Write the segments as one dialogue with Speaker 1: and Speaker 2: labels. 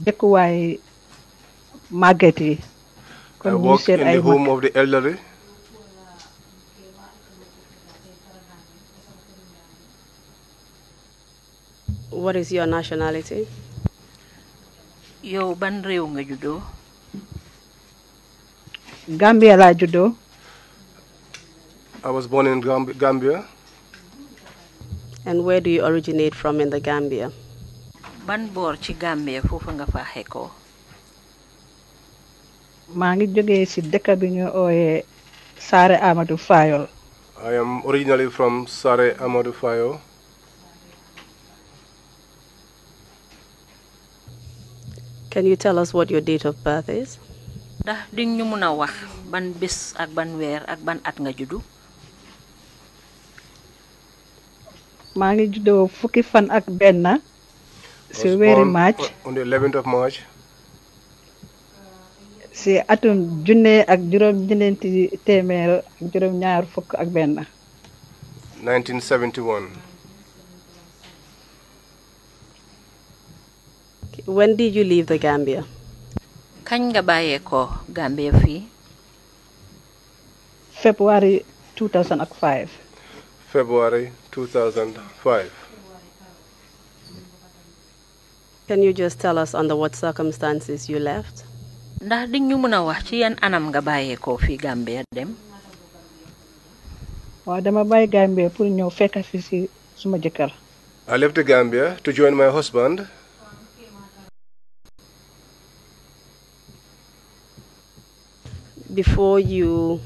Speaker 1: dëkkuwaay màgget yi.
Speaker 2: I work in the home of the elderly.
Speaker 3: What is your nationality?
Speaker 4: Yow ban réew nga juddoo?
Speaker 1: Gambia laa juddoo.
Speaker 2: I was born in Gambia.
Speaker 3: And where do you originate from in the Gambia?
Speaker 4: Ban boor ci Gambia foofu nga faaxe ko?
Speaker 1: maa ngi jógee ci dëkk bi ñu ooyee Sare Amadou Fayol.
Speaker 2: I am originally from Sare Amadou Fayol.
Speaker 3: Can you tell us what your date of birth is?
Speaker 4: Ndax di ñu mën a wax ban bés ak ban weer ak ban at nga juddu?
Speaker 1: maa ngi juddoo fukki fan ak benn ci weeri March.
Speaker 2: On the 11th of March.
Speaker 1: ci atum junne ak juróom-ñeenti téeméer ak juróom-ñaar fukk ak benn.
Speaker 2: 1971.
Speaker 3: When did you leave the Gambia?
Speaker 4: Kañ nga bàyyeekoo Gambia fii?
Speaker 1: February 2005.
Speaker 2: February 2005.
Speaker 3: Can you just tell us under what circumstances you left?
Speaker 4: Ndax di ñu mën a wax ci yan anam nga bàyyeekoo fii Gambia dem?
Speaker 1: waaw dama bàyyi Gambia pour ñëw fekk fi ci suma jëkkër.
Speaker 2: I left the Gambia to join my husband.
Speaker 3: Before you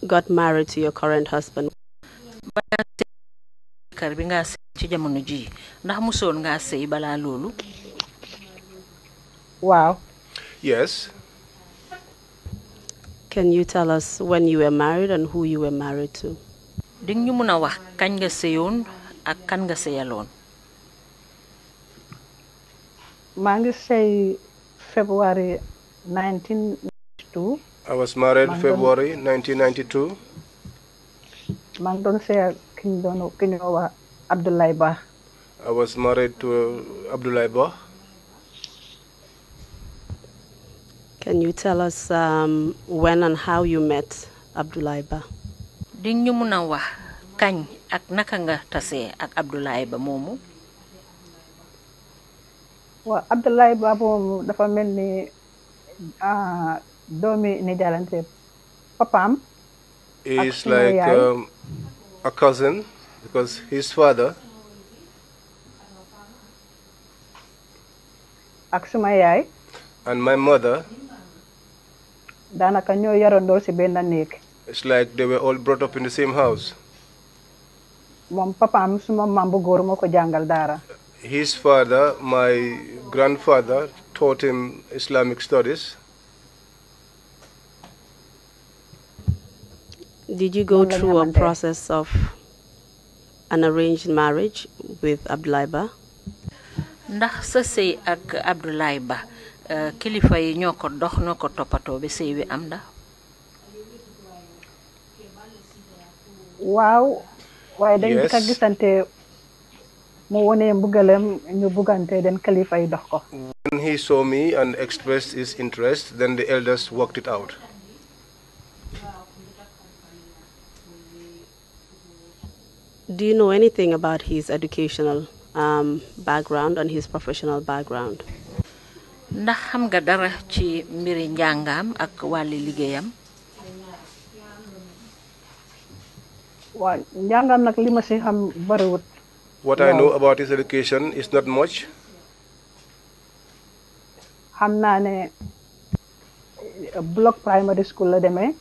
Speaker 3: got married to your current husband,
Speaker 4: kër bi nga sëy ci jamono ji ndax musoon nga sëy balaa loolu?
Speaker 1: Wow.
Speaker 2: Yes.
Speaker 3: Can you tell us when you were married and who you were married to?
Speaker 4: Di ñu mën a wax kañ nga sëyoon ak kan nga sëyaloon?
Speaker 1: maa ngi sëy February 1992.
Speaker 2: I was married February 1992.
Speaker 1: maa ngi doon sëy ki ñu wax Abdoulaye Ba.
Speaker 2: I was married to Abdoulaye Ba.
Speaker 3: Can you tell us when and how you met Abdoulaye Ba?
Speaker 4: Di ñu mën a wax kañ ak naka nga tasee ak Abdoulaye Ba moomu?
Speaker 1: waaw Abdoulaye Ba moomu dafa mel ni doomi nijalante papaam.
Speaker 2: Is like a cousin because his father.
Speaker 1: ak suma yaay.
Speaker 2: And my mother.
Speaker 1: daanaka ñoo yarandoo ci benn néeg.
Speaker 2: It's like they were all brought up in the same house.
Speaker 1: moom papaam suma maam bu góor moo ko jàngal daara.
Speaker 2: His father, my grandfather, taught him Islamic studies.
Speaker 3: Did you go through a process of an arranged marriage with Abdoulaye Ba?
Speaker 4: Ndax sa sëy ak Abdoulaye Ba kilifa yi ñoo ko dox ñoo ko toppatoo ba sëy wi am ndax?
Speaker 1: waaw waaye dañ di ka gisante mu wone mbugalem ñu bugante den kilifa yi dox ko.
Speaker 2: When he saw me and expressed his interest, then the elders worked it out.
Speaker 3: Do you know anything about his educational background and his professional background?
Speaker 4: Ndax xam nga dara ci mbiri njàngam ak wàlli liggéeyam?
Speaker 1: waaw njàngam nag li ma ci xam bariwut.
Speaker 2: What I know about his education is not much.
Speaker 1: xam naa ne Block Primary School la demee.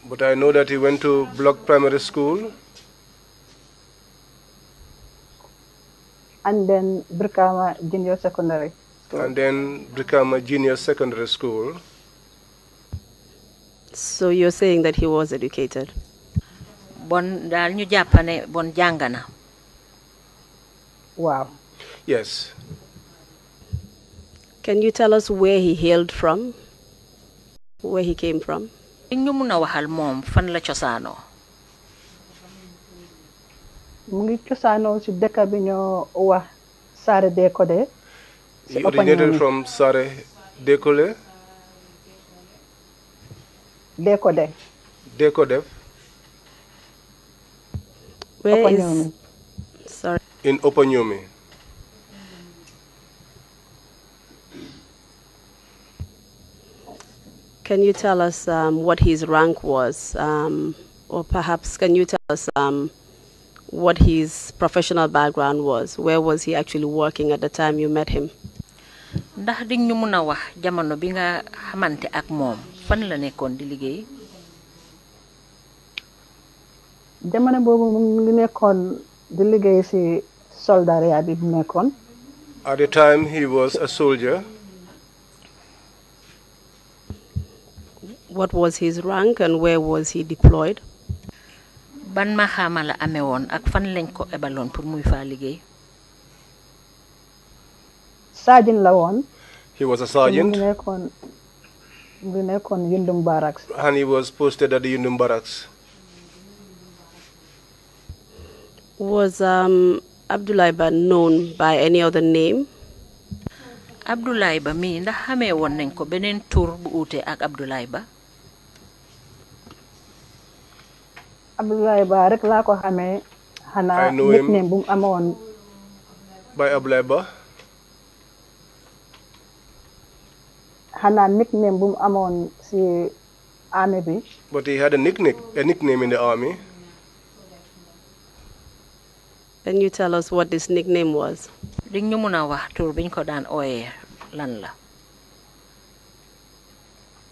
Speaker 2: But I know that he went to Block Primary School.
Speaker 1: And then Brikama Junior Secondary School.
Speaker 2: And then Brikama Junior Secondary School.
Speaker 3: So you're saying that he was educated?
Speaker 4: Bon dal ñu jàppane bon jàngana.
Speaker 1: Wow.
Speaker 2: Yes.
Speaker 3: Can you tell us where he hailed from? Where he came from?
Speaker 4: Ñu mëna waxal moom fan la cosaanoo?
Speaker 1: mu ngi cosaanoo ci dëkk bi ñoo wax Sare de Codé.
Speaker 2: He originated from Sare Dekole. Dekodev.
Speaker 3: Where is? Sorry.
Speaker 2: In Opanyomi.
Speaker 3: Can you tell us what his rank was, or perhaps can you tell us what his professional background was? Where was he actually working at the time you met him?
Speaker 4: Ndax di ñu mëna wax jamono bi nga xamanté ak mom fan la nekkon di liggéey?
Speaker 1: Jamono bobu mu ngi nekkon di liggéey ci soldaria bi mu nekkon.
Speaker 2: At the time he was a soldier.
Speaker 3: What was his rank and where was he deployed?
Speaker 4: Ban ma xama la amé won ak fan lañ ko ebalon pour muy fa liggéey?
Speaker 1: Sergeant la won.
Speaker 2: He was a sergeant.
Speaker 1: Yundum Barracks.
Speaker 2: And he was posted at the Yundum Barracks.
Speaker 3: Was Abdoulaye known by any other name?
Speaker 4: Abdoulaye Ba mi ndax xamé won nañ ko benen tour bu outé ak Abdoulaye Ba?
Speaker 1: Abdoulaye Ba rek la ko xamé xana nickname bu amone
Speaker 2: by Abdoulaye Ba.
Speaker 1: Hana nickname bu amone ci army bi.
Speaker 2: But he had a nickname in the army.
Speaker 3: Can you tell us what this nickname was?
Speaker 4: Di ñu mëna wax tour biñ ko daan oyé lan la?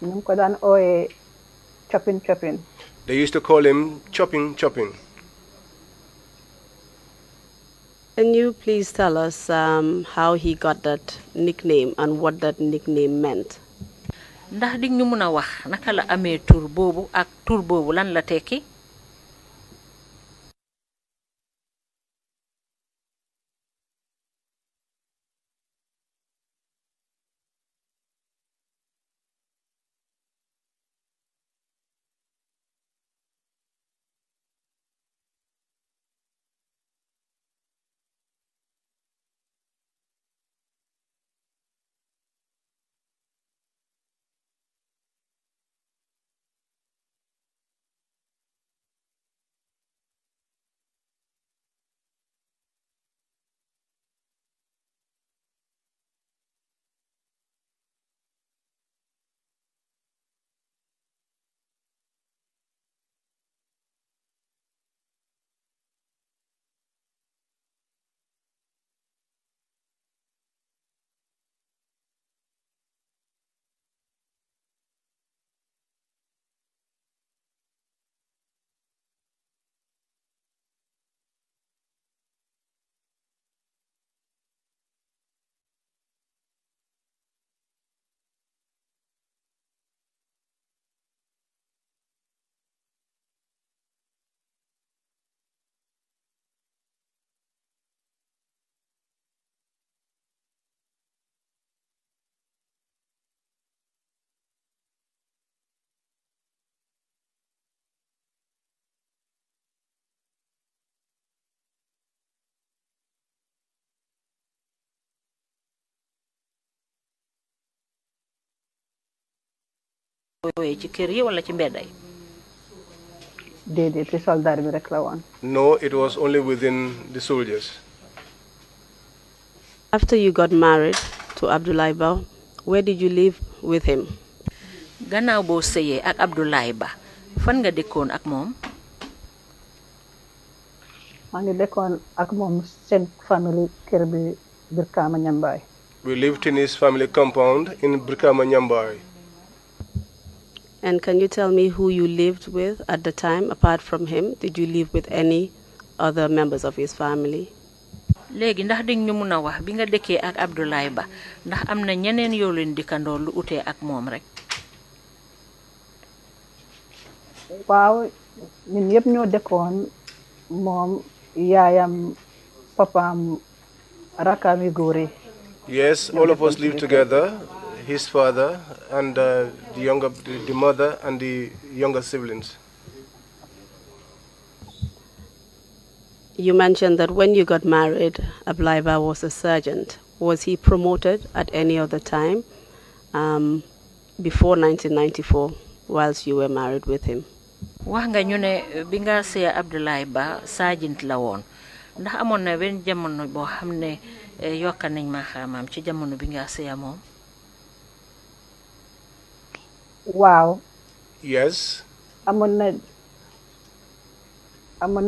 Speaker 1: Ñu ko daan oyé chopping.
Speaker 2: They used to call him chopping.
Speaker 3: Can you please tell us how he got that nickname and what that nickname meant?
Speaker 4: Ndax di ñu mëna wax naka la amé tour bobu ak tour bobu lan la tekki? Ci kër yi wala ci mbéday?
Speaker 1: Dédé ci soldat bi rek la won.
Speaker 2: No, it was only within the soldiers.
Speaker 3: After you got married to Abdoulaye Ba, where did you live with him?
Speaker 4: Gannaaw bo seyé ak Abdoulaye Ba, fan nga dëkkoon ak mom?
Speaker 1: Ma ngi dëkkoon ak mom sen family kër bi Brikama Ñambaay.
Speaker 2: We lived in his family compound in Brikama Ñambaay.
Speaker 3: And can you tell me who you lived with at the time, apart from him? Did you live with any other members of his family?
Speaker 4: Léegi ndax di ñu mëna wax bi nga dëkkee ak Abdoulaye Ba ndax am na ñeneen yoo leen dikkandoo lu utee ak moom rek?
Speaker 1: Waaw ñun yëpp ñoo dëkkoon moom yaayam papaam rakam yu góor yi.
Speaker 2: Yes, all of us lived together. His father and the mother and the younger siblings.
Speaker 3: You mentioned that when you got married, Abdoulaye Ba was a sergeant. Was he promoted at any other time before 1994 whilst you were married with him?
Speaker 4: wax nga ñu ne bi nga sey Abdoulaye Ba sergeant la woon ndax amoon na benn jamono boo xam ne yokka nañ ma xamaam ci jamono bi nga sey moom.
Speaker 1: Wow.
Speaker 2: Yes.
Speaker 1: amoon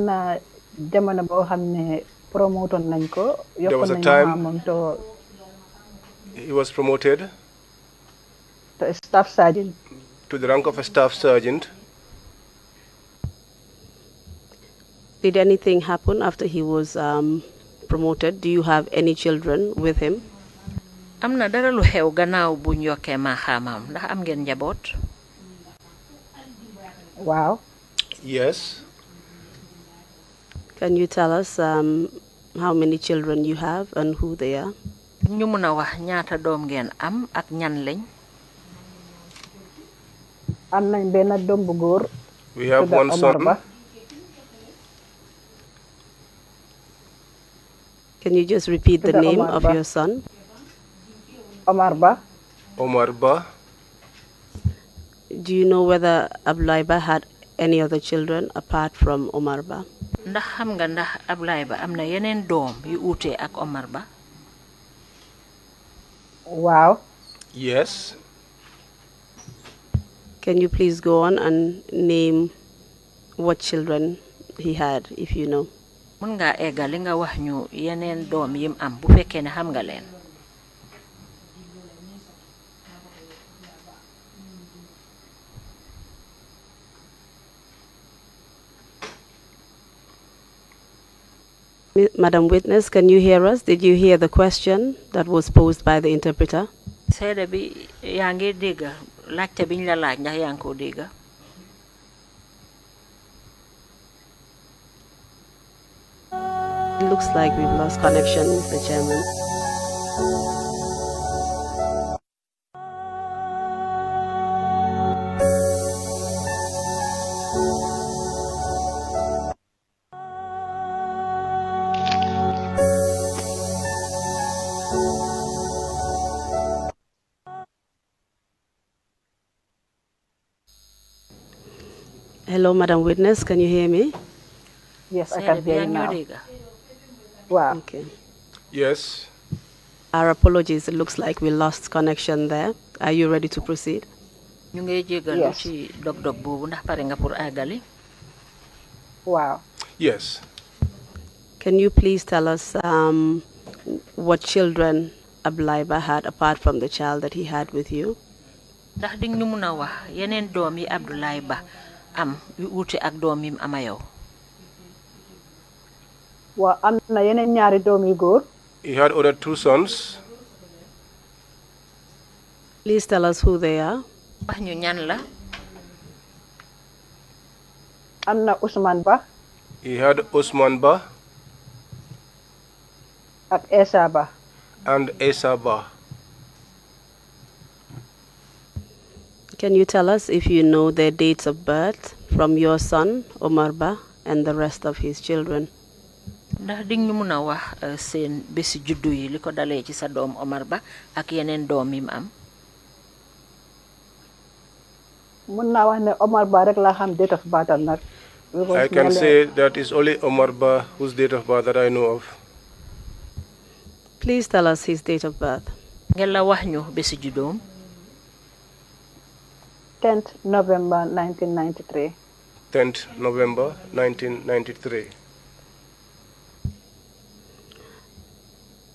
Speaker 1: na jamono boo xam ne promotoon nañ ko.
Speaker 2: There was a time he was promoted
Speaker 1: to a staff sergeant.
Speaker 2: To the rank of a staff sergeant.
Speaker 3: Did anything happen after he was promoted? Do you have any children with him?
Speaker 4: Am na dara lu xew gannaaw bu ñu yokkee ma xamaam ndax am ngeen njaboot?
Speaker 1: Wow.
Speaker 2: Yes.
Speaker 3: Can you tell us how many children you have and who they are?
Speaker 4: ñu mën a wax ñaata doom ngeen am ak ñan lañ?
Speaker 1: Am nañ benn doom bu góor.
Speaker 2: We have one son.
Speaker 3: Can you just repeat the name of your son?
Speaker 1: Omar Ba.
Speaker 2: Omar Ba.
Speaker 3: Do you know whether Abdoulaye Ba had any other children apart from Omar Ba?
Speaker 4: Ndax xam nga ndax Abdoulaye Ba am na yeneen doom yu uute ak Omar Ba?
Speaker 1: Wow.
Speaker 2: Yes.
Speaker 3: Can you please go on and name what children he had, if you know?
Speaker 4: Mën nga eggali nga wax ñu yeneen doom yim am bu fekkee ne xam nga leen.
Speaker 3: Madam Witness, can you hear us? Did you hear the question that was posed by the interpreter?
Speaker 4: Seede bi yaa ngi dégg laajte biñ la laaj ndax yaa ngi ko dégg?
Speaker 3: It looks like we've lost connection, Mr. Chairman. Hello, Madam Witness, can you hear me?
Speaker 1: Yes, I can hear you now. Wow.
Speaker 3: Okay.
Speaker 2: Yes.
Speaker 3: Our apologies. It looks like we lost connection there. Are you ready to proceed?
Speaker 4: Ñu ngi jégalu ci dog-dog boobu ndax pare nga pour àggali?
Speaker 1: Wow.
Speaker 2: Yes.
Speaker 3: Can you please tell us what children Abdoulaye Ba had apart from the child that he had with you?
Speaker 4: Ndax di ñu mën a wax yeneen doom yi Abdoulaye Ba am yu uute ak doom yim ama yow?
Speaker 1: Well, am na yeneen ñaari doom yu góor.
Speaker 2: He had other two sons.
Speaker 3: Please tell us who they are.
Speaker 4: Wax ñu ñan la?
Speaker 1: Am na Ousmane Ba.
Speaker 2: He had Osman Ba.
Speaker 1: Ak Essa Ba.
Speaker 2: And Essa Ba.
Speaker 3: Can you tell us if you know their dates of birth from your son, Omar Ba, and the rest of his children?
Speaker 4: Ndax di ñu mën a wax seen bési juddu yi li ko dalee ci sa doom Omar Ba ak yeneen doom yim am?
Speaker 1: Mën naa wax ne Omar Ba rek laa xam date of birth am nag.
Speaker 2: I can say that it's only Omar Ba whose date of birth that I know of.
Speaker 3: Please tell us his date of birth.
Speaker 4: Ngeen la wax ñu bési juddoom?
Speaker 1: 10th November 1993.
Speaker 2: 10th November 1993.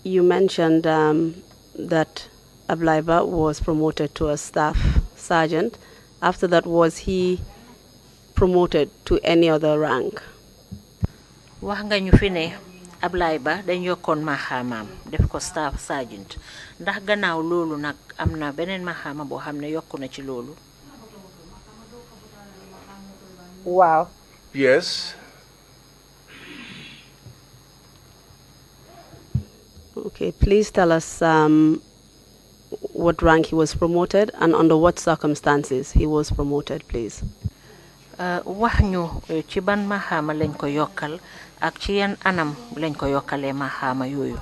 Speaker 3: You mentioned that Abdoulaye Ba was promoted to a staff sergeant. After that, was he promoted to any other rank?
Speaker 4: Wax nga ñu fi ne Abdoulaye Ba dañ yokkoon maxaamaam def ko staff sergeant ndax gannaaw loolu nag am na beneen maxaama boo xam ne yokku na ci loolu?
Speaker 1: Wow.
Speaker 2: Yes.
Speaker 3: Okay, please tell us what rank he was promoted and under what circumstances he was promoted, please.
Speaker 4: Wax ñu ci ban maxaama lañ ko yokkal ak ci yan anam lañ ko yokkalee maxaama yooyu?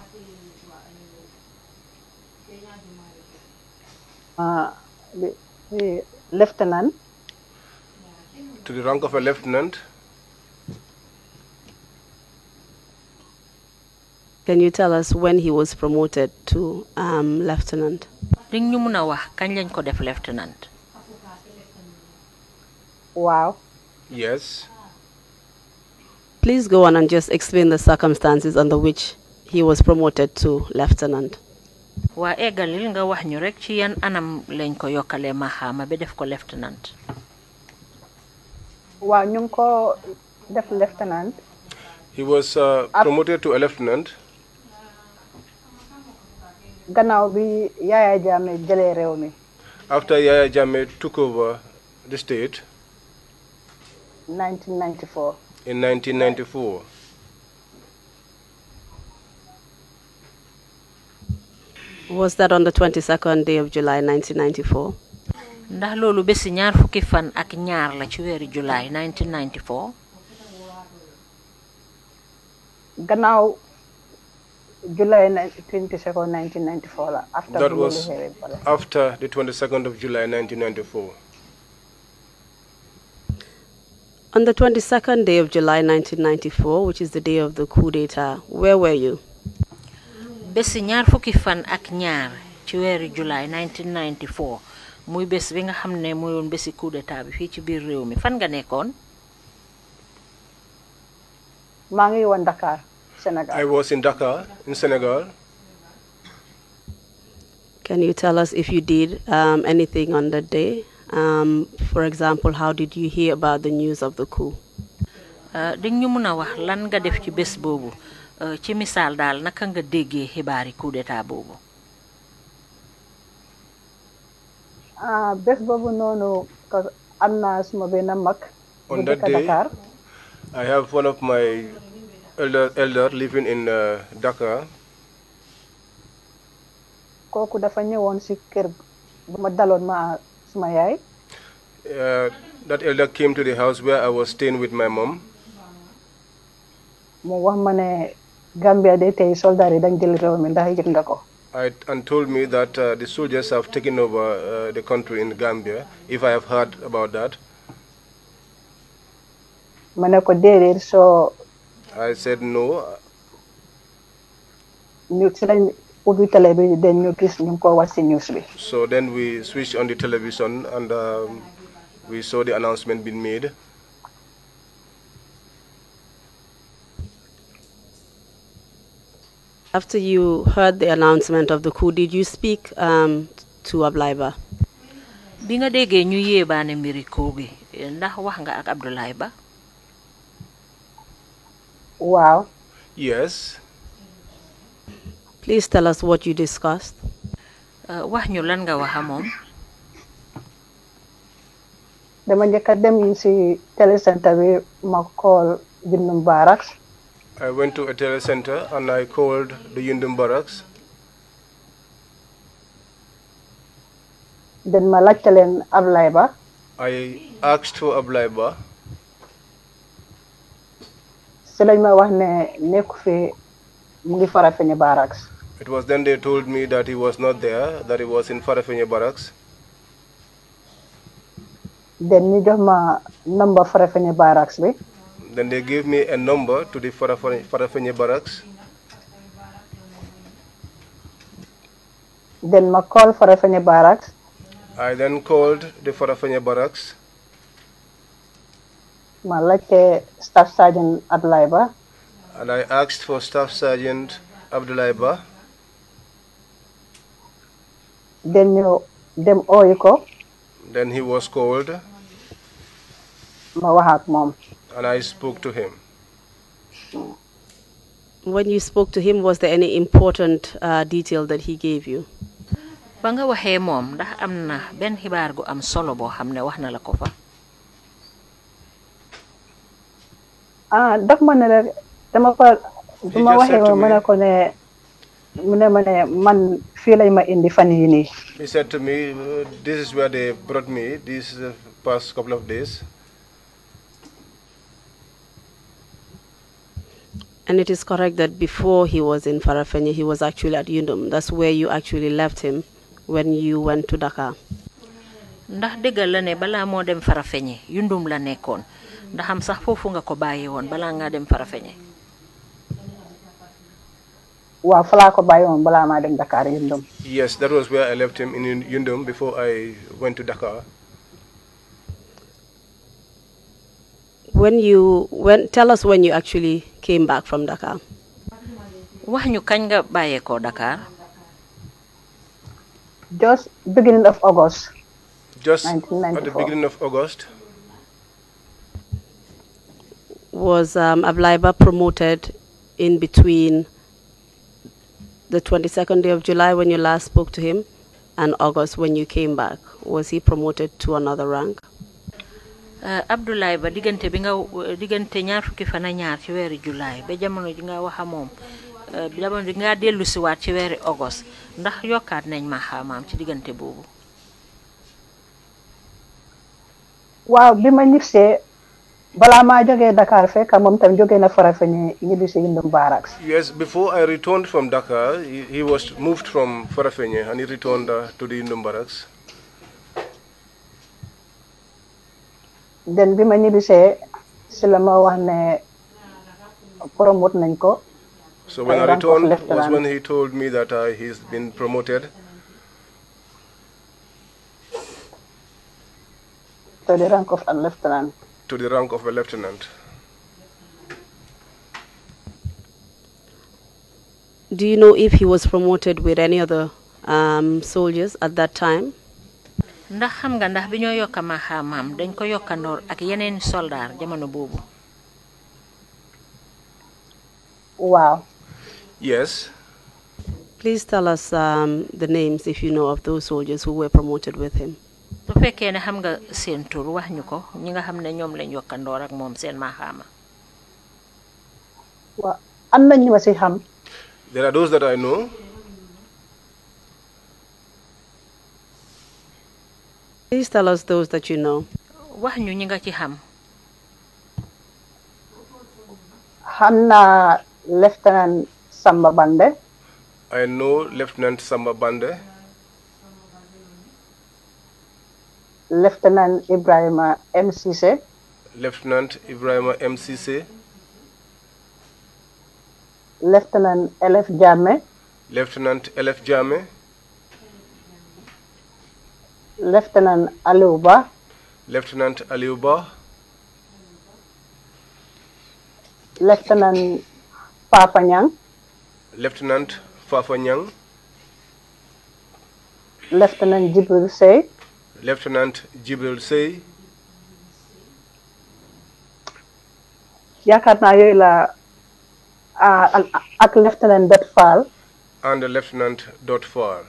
Speaker 1: the lieutenant.
Speaker 2: To the rank of a lieutenant.
Speaker 3: Can you tell us when he was promoted to lieutenant?
Speaker 4: Ding ñu mëna wax kañ lañ ko def lieutenant.
Speaker 1: Wow.
Speaker 2: Yes.
Speaker 3: Please go on and just explain the circumstances under which he was promoted to lieutenant.
Speaker 4: Wa égalil nga wax ñu rek ci yan anam lañ ko yokalé mahama be def ko lieutenant.
Speaker 1: Wa ñu ko def lieutenant.
Speaker 2: He was promoted to a lieutenant.
Speaker 1: Gannaaw bi Yaya Jammeh jëlé réew mi.
Speaker 2: After Yaya Jammeh took over the state.
Speaker 1: 1994.
Speaker 2: In 1994.
Speaker 3: Was that on the 22nd day of July 1994?
Speaker 4: Ndax lolu bési ñaar fukki fan ak ñaar la ci wéru July 1994.
Speaker 1: Gannaaw July 22nd, 1994 la.
Speaker 2: That was after the 22nd of July 1994.
Speaker 3: On the 22nd day of July 1994, which is the day of the coup d'etat, where were you?
Speaker 4: Bési ñaar fukki fan ak ñaar ci wéru July 1994 muy bés bi nga xamné moy won bési coup d'etat bi fi ci biir réew mi fan nga nekkoon?
Speaker 1: Maa ngi woon Dakar, Senegal.
Speaker 2: I was in Dakar, in Senegal.
Speaker 3: Can you tell us if you did anything on that day? For example, how did you hear about the news of the coup?
Speaker 4: Dañ ñu mëna wax lan nga def ci bés bobu ci misal dal naka nga déggé xibaari coup d'état bobu?
Speaker 1: Bés bobu nonu amna suma benn mag.
Speaker 2: On that day, I have one of my elder living in Dakar.
Speaker 1: Koku dafa ñëwoon ci kër bu ma daloon ma suma yaay.
Speaker 2: That elder came to the house where I was staying with my mom.
Speaker 1: Mu wax ma ne Gambia de tey soldat yi dañ jël réew mi ndax yëg nga ko.
Speaker 2: And told me that the soldiers have taken over the country in Gambia, if I have heard about that.
Speaker 1: Ma ne ko déedéet so
Speaker 2: I said no.
Speaker 1: ñu ci lañ ubbi télé bi dañ ñu gis ñu ko wax ci news bi.
Speaker 2: So then we switched on the television and we saw the announcement being made.
Speaker 3: After you heard the announcement of the coup, did you speak to Ablaiba?
Speaker 4: Bi nga déggé ñu yébaane mbiri coup bi ndax wax nga ak Abdoulaye Ba?
Speaker 1: Wow.
Speaker 2: Yes.
Speaker 3: Please tell us what you discussed.
Speaker 4: Wax ñu lan nga waxa mom?
Speaker 1: Dama njëkk a dem ci télécentre bi ma call Yundum Barracks.
Speaker 2: I went to a telecenter and I called the Yundum Barracks.
Speaker 1: Then ma laajte leen Ablaye Ba.
Speaker 2: I asked for Ablaye Ba.
Speaker 1: Si lañ ma wax ne nekku fi mu ngi Farafenni Barracks.
Speaker 2: It was then they told me that he was not there, that he was in Farafenni Barracks.
Speaker 1: Then ñu jox ma number Farafenni Barracks bi.
Speaker 2: Then they gave me a number to the Farafenni Barracks.
Speaker 1: Then ma call Farafenni Barracks.
Speaker 2: I then called the Farafenni Barracks.
Speaker 1: Ma laajte Staff Sergeant Ablaye Ba.
Speaker 2: And I asked for Staff Sergeant Abdoulaye Ba.
Speaker 1: Then ñu dem ooyi ko.
Speaker 2: Then he was called.
Speaker 1: Ma wax ak moom.
Speaker 2: And I spoke to him.
Speaker 3: When you spoke to him, was there any important detail that he gave you?
Speaker 4: Ba nga waxee moom ndax am na benn xibaar gu am solo boo xam ne wax na la ko fa?
Speaker 1: Daf ma ne la dama fa duma waxee ma ne ko ne mu ne ma ne man fii lañ ma indi fan yi nii.
Speaker 2: He said to me, this is where they brought me these past couple of days.
Speaker 3: And it is correct that before he was in Farafenni, he was actually at Yundum. That's where you actually left him when you went to Dakar?
Speaker 4: Ndax dëggal la ne bala moo dem Farafeñe Yundum la nekkoon ndax am sax foofu nga ko bàyyi woon bala nga dem Farafeñe.
Speaker 1: Waaw fala ko bàyyi woon bala ma dem Dakar Yundum.
Speaker 2: Yes, that was where I left him in Yundum before I went to Dakar.
Speaker 3: Tell us when you actually came back from Dakar.
Speaker 4: Wax ñu kañ nga bàyyeekoo Dakar.
Speaker 1: Just beginning of August.
Speaker 2: Just at the beginning of August.
Speaker 3: Was Ablaiba promoted in between the 22nd day of July when you last spoke to him and August when you came back? Was he promoted to another rank?
Speaker 4: Abdoulaye Ba diggante bi nga diggante ñaar fukki fan ak ñaar ci weeru July ba jamono ji nga wax moom jamono ji nga dellu si waat ci weeru August ndax yokkaat nañ ma xamaam ci diggante boobu.
Speaker 1: Waaw bi ma ñibbisee bala ma jógee Dakar fekk moom tam jógee na Farafeñe ñibbisi Yundum Barracks.
Speaker 2: Yes, before I returned from Dakar, he was moved from Farafeñe and he returned to the Yundum Barracks.
Speaker 1: Then bi ma ñibbisee si la ma wax ne promote nañ ko.
Speaker 2: So when I returned was when he told me that he's been promoted
Speaker 1: to the rank of a lieutenant.
Speaker 2: To the rank of a lieutenant.
Speaker 3: Do you know if he was promoted with any other soldiers at that time?
Speaker 4: Ndax xam nga ndax bi ñoo yokka ma xamaam dañ ko yokkandoor ak yeneen soldaar jamono boobu.
Speaker 1: Wow.
Speaker 2: Yes.
Speaker 3: Please tell us the names, if you know, of those soldiers who were promoted with him.
Speaker 4: Su fekkee ne xam nga seen tur wax ñu ko ñi nga xam ne ñoom lañ yokkandoor ak moom seen ma xama.
Speaker 1: Waaw am na ñu ma si xam.
Speaker 2: There are those that I know.
Speaker 3: Please tell us those that you know.
Speaker 4: Wax ñu ñi nga ci xam.
Speaker 1: Xam naa Lieutenant Samba Bande.
Speaker 2: I know Lieutenant Samba Bande.
Speaker 1: Lieutenant Ibrahima MCC.
Speaker 2: Lieutenant Ibrahima MCC.
Speaker 1: Lieutenant LF Jame.
Speaker 2: Lieutenant LF Jame.
Speaker 1: Lieutenant Aliuba.
Speaker 2: Lieutenant Aliuba.
Speaker 1: Lieutenant Papa Nyang.
Speaker 2: Lieutenant Fafa Nyang.
Speaker 1: Lieutenant Jibril Sey.
Speaker 2: Lieutenant Jibril Sey.
Speaker 1: Yaakaar naa yooyu la ak Lieutenant Dot Fall.
Speaker 2: And Lieutenant Dot Fall.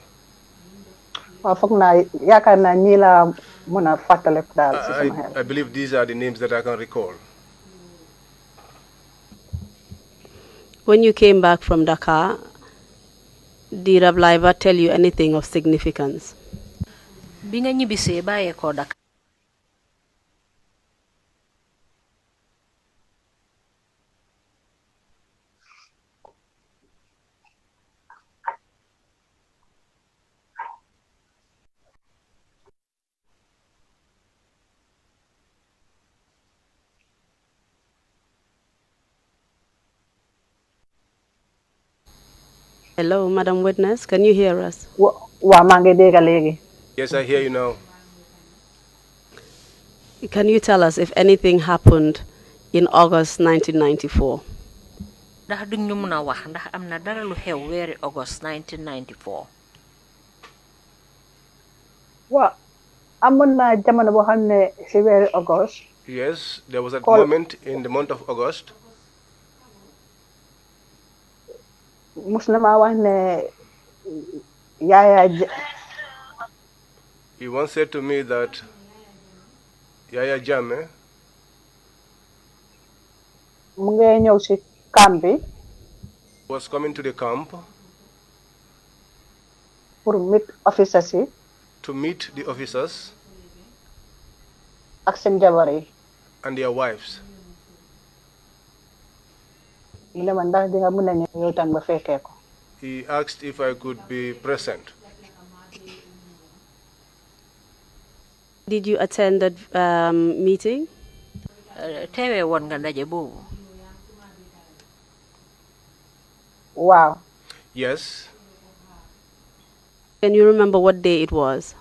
Speaker 1: Waaw foog naa yaakaar naa ñii la mën a fàttaliku daal ci sama xel.
Speaker 2: I believe these are the names that I can recall.
Speaker 3: When you came back from Dakar, did Ablaiba tell you anything of significance?
Speaker 4: Bi nga ñibbisee bàyyeekoo Dakar.
Speaker 3: Hello, Madam Witness, can you hear us?
Speaker 1: Waa maa ngi dégg léegi.
Speaker 2: Yes, I hear you now.
Speaker 3: Can you tell us if anything happened in August 1994?
Speaker 4: Ndax duñ ñu mën a wax ndax am na dara lu xew weeri August 1994.
Speaker 1: Waaw amoon na jamono boo xam ne si weeri August.
Speaker 2: Yes, there was a moment in the month of August.
Speaker 1: Mus na maa wax ne Yaya.
Speaker 2: He once said to me that Yaya Jammeh
Speaker 1: mu ngi ñëw si camp bi.
Speaker 2: Was coming to the camp.
Speaker 1: Pour meet officers yi.
Speaker 2: To meet the officers.
Speaker 1: Ak seen jabar yi.
Speaker 2: And their wives.
Speaker 1: Mu ne ma ndax di nga mën a ñëw yow tam ba fekkee ko.
Speaker 2: He asked if I could be present.
Speaker 3: Did you attend that meeting?
Speaker 4: Tewe won nga ndaje boobu.
Speaker 1: Wow.
Speaker 2: Yes.
Speaker 3: Can you remember what day it was?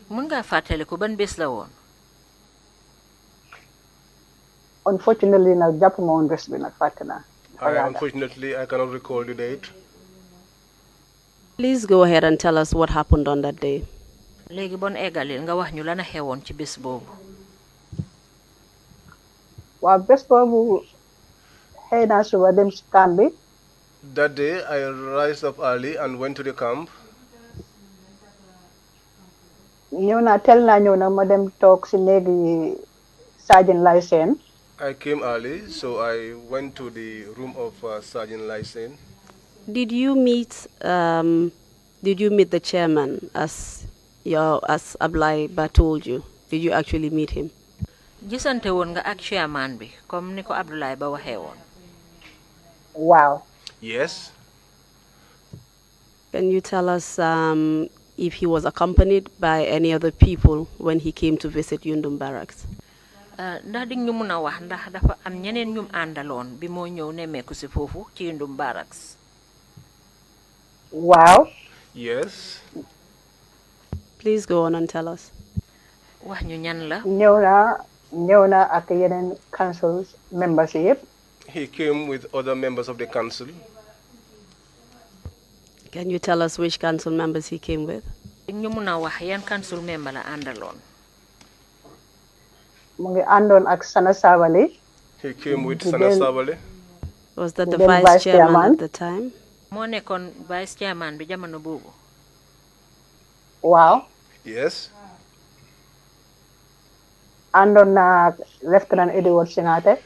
Speaker 4: Mun nga fàttali ko ban bés la woon.
Speaker 1: Unfortunately, nag jàpp ma woon bés bi nag fàtte naa.
Speaker 2: Unfortunately, I cannot recall the date.
Speaker 3: Please go ahead and tell us what happened on that day.
Speaker 4: Léegi bon eggalil nga wax ñu lana xewoon ci bés boobu.
Speaker 1: Waaw bés boobu xëy naa suba dem ci camp bi.
Speaker 2: That day, I rised up early and went to the camp.
Speaker 1: ñëw naa tel naa ñëw nag ma dem toog ci néegi Sergeant Lysen.
Speaker 2: I came early, so I went to the room of Sergeant Lysen.
Speaker 3: Did you meet the chairman as Ablay Ba told you? Did you actually meet him?
Speaker 4: Gisante woon nga ak chairman bi comme ni ko Abdoulaye Ba waxee woon.
Speaker 1: Wow.
Speaker 2: Yes.
Speaker 3: Can you tell us if he was accompanied by any other people when he came to visit Yundum Barracks?
Speaker 4: Ndax di ñu mun a wax ndax dafa am ñeneen ñum àndaloon bi moo ñëw nemmeeku si foofu ci Yundum Barracks.
Speaker 1: Wow.
Speaker 2: Yes.
Speaker 3: Please go on and tell us.
Speaker 4: Wax ñu ñan la.
Speaker 1: ñëw na ak yeneen council members yëpp.
Speaker 2: He came with other members of the council.
Speaker 3: Can you tell us which council members he came with?
Speaker 4: ñu mun a wax yan council member la àndaloon.
Speaker 1: mu ngi àndoon ak Sana Sabally.
Speaker 2: He came with Sana Sabally.
Speaker 3: Was that the vice chairman at the time?
Speaker 4: moo nekkoon vice chairman bi jamono boobu.
Speaker 1: Wow.
Speaker 2: Yes.
Speaker 1: àndoon na Lieutenant Edward Singate.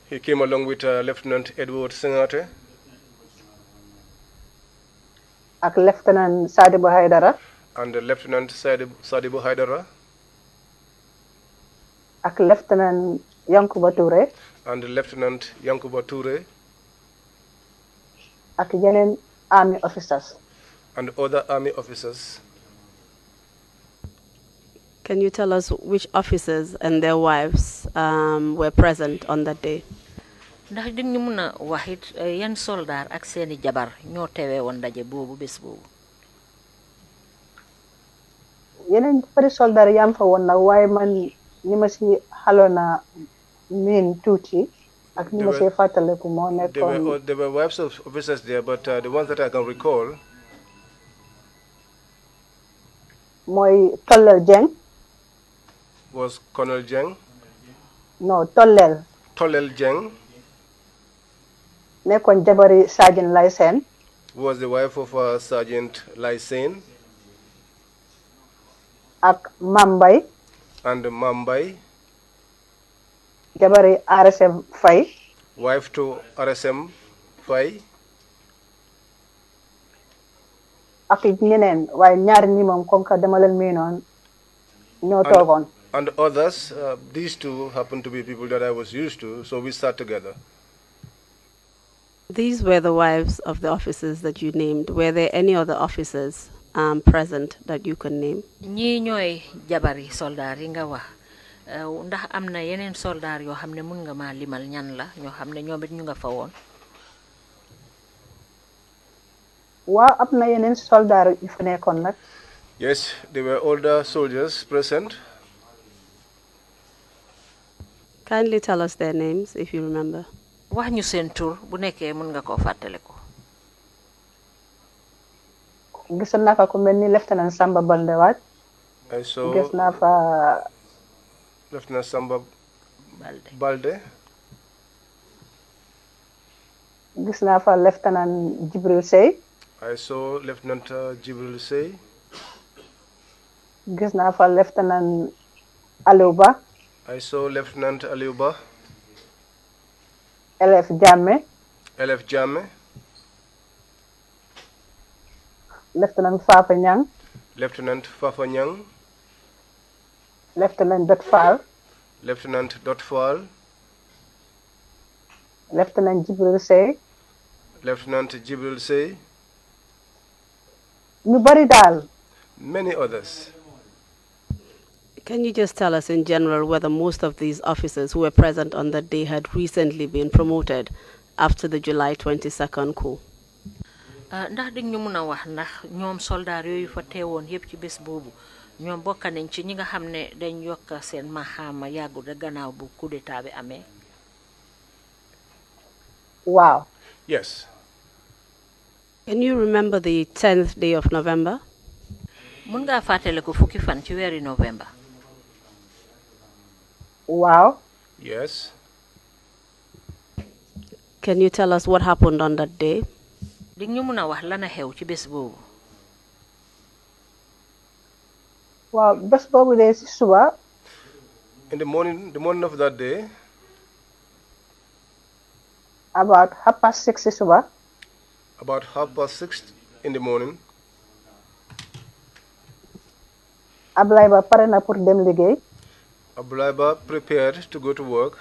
Speaker 2: He came along with Lieutenant Edward Singate.
Speaker 1: ak Lieutenant Sadibou Haidara.
Speaker 2: And Lieutenant Sadibou Haidara.
Speaker 1: ak Lieutenant Yankuba Touré.
Speaker 2: And Lieutenant Yankuba Touré.
Speaker 1: ak yeneen army officers.
Speaker 2: And other army officers.
Speaker 3: Can you tell us which officers and their wives were present on that day?
Speaker 4: Ndax di ñu mun a wax it yan soldaar ak seeni jabar ñoo teewee woon ndaje boobu bés boobu.
Speaker 1: yeneen bari soldaar yam fa woon nag waaye man ni ma si xaloon na miin tuuti ak ni ma si fàttaliku moo nekkoon.
Speaker 2: There were wives of officers there, but the ones that I can recall.
Speaker 1: mooy Tollel Jeng.
Speaker 2: Was Colonel Jeng.
Speaker 1: No, Tollel.
Speaker 2: Tollel Jeng.
Speaker 1: nekkoon jabari Sergeant Lysen.
Speaker 2: Was the wife of Sergeant Lysen.
Speaker 1: ak Mambay.
Speaker 2: And Mambay.
Speaker 1: jabari RSM Faye.
Speaker 2: Wife to RSM Faye.
Speaker 1: ak ñeneen waaye ñaar ñi moom comme que dama leen miinoon ñoo toogoon.
Speaker 2: And others, these two happen to be people that I was used to, so we sat together.
Speaker 3: These were the wives of the officers that you named. Were there any other officers present that you can name?
Speaker 4: ñii ñooy jabari soldaar yi nga wax ndax am na yeneen soldaar yoo xam ne mun nga maa limal ñan la ñoo xam ne ñoom it ñu nga fa woon.
Speaker 1: waaw am na yeneen soldaar yu fa nekkoon nag.
Speaker 2: Yes, there were older soldiers present.
Speaker 3: Kindly tell us their names if you remember.
Speaker 4: wax ñu seen tur bu nekkee mun nga koo fàttaliku.
Speaker 1: gis naa fa ku mel ni Lieutenant Samba Baldewaaj.
Speaker 2: I saw.
Speaker 1: gis naa fa.
Speaker 2: Lieutenant Samba Balde.
Speaker 1: gis naa fa Lieutenant Jibril Sey.
Speaker 2: I saw Lieutenant Jibril Sey.
Speaker 1: gis naa fa Lieutenant Aliou Ba.
Speaker 2: I saw Lieutenant Aliou Ba.
Speaker 1: LF Jammeh.
Speaker 2: LF Jammeh.
Speaker 1: Lieutenant Fafa Nyang.
Speaker 2: Lieutenant Fafa Nyang.
Speaker 1: Lieutenant Dot Fall.
Speaker 2: Lieutenant Dot Fall.
Speaker 1: Lieutenant Jibril Sey.
Speaker 2: Lieutenant Jibril Sey.
Speaker 1: ñu bari daal.
Speaker 2: Many others.
Speaker 3: Can you just tell us in general whether most of these officers who were present on that day had recently been promoted after the July 22nd coup?
Speaker 4: Ndax dig ñu mëna wax ndax ñoom soldat yooyu fa teewoon yépp ci bés boobu ñoom bokk nañ ci ñi nga xam ne dañ yokk seen maxaama yàggu da gannaaw bu coup d'état bi amee.
Speaker 1: Wow.
Speaker 2: Yes.
Speaker 3: Can you remember the 10th day of November?
Speaker 4: Mun nga fàttale ko fukki fan ci weeri November.
Speaker 1: Wow.
Speaker 2: Yes.
Speaker 3: Can you tell us what happened on that day?
Speaker 4: Dig ñu mëna wax lana xew ci bés boobu.
Speaker 1: Wow, bés boobu de ci suba.
Speaker 2: In the morning of that day.
Speaker 1: About 6:30 ci suba.
Speaker 2: About 6:30 in the morning.
Speaker 1: Ablaye Ba pare na pour dem liggéey.
Speaker 2: Ablaye Ba prepared to go to work.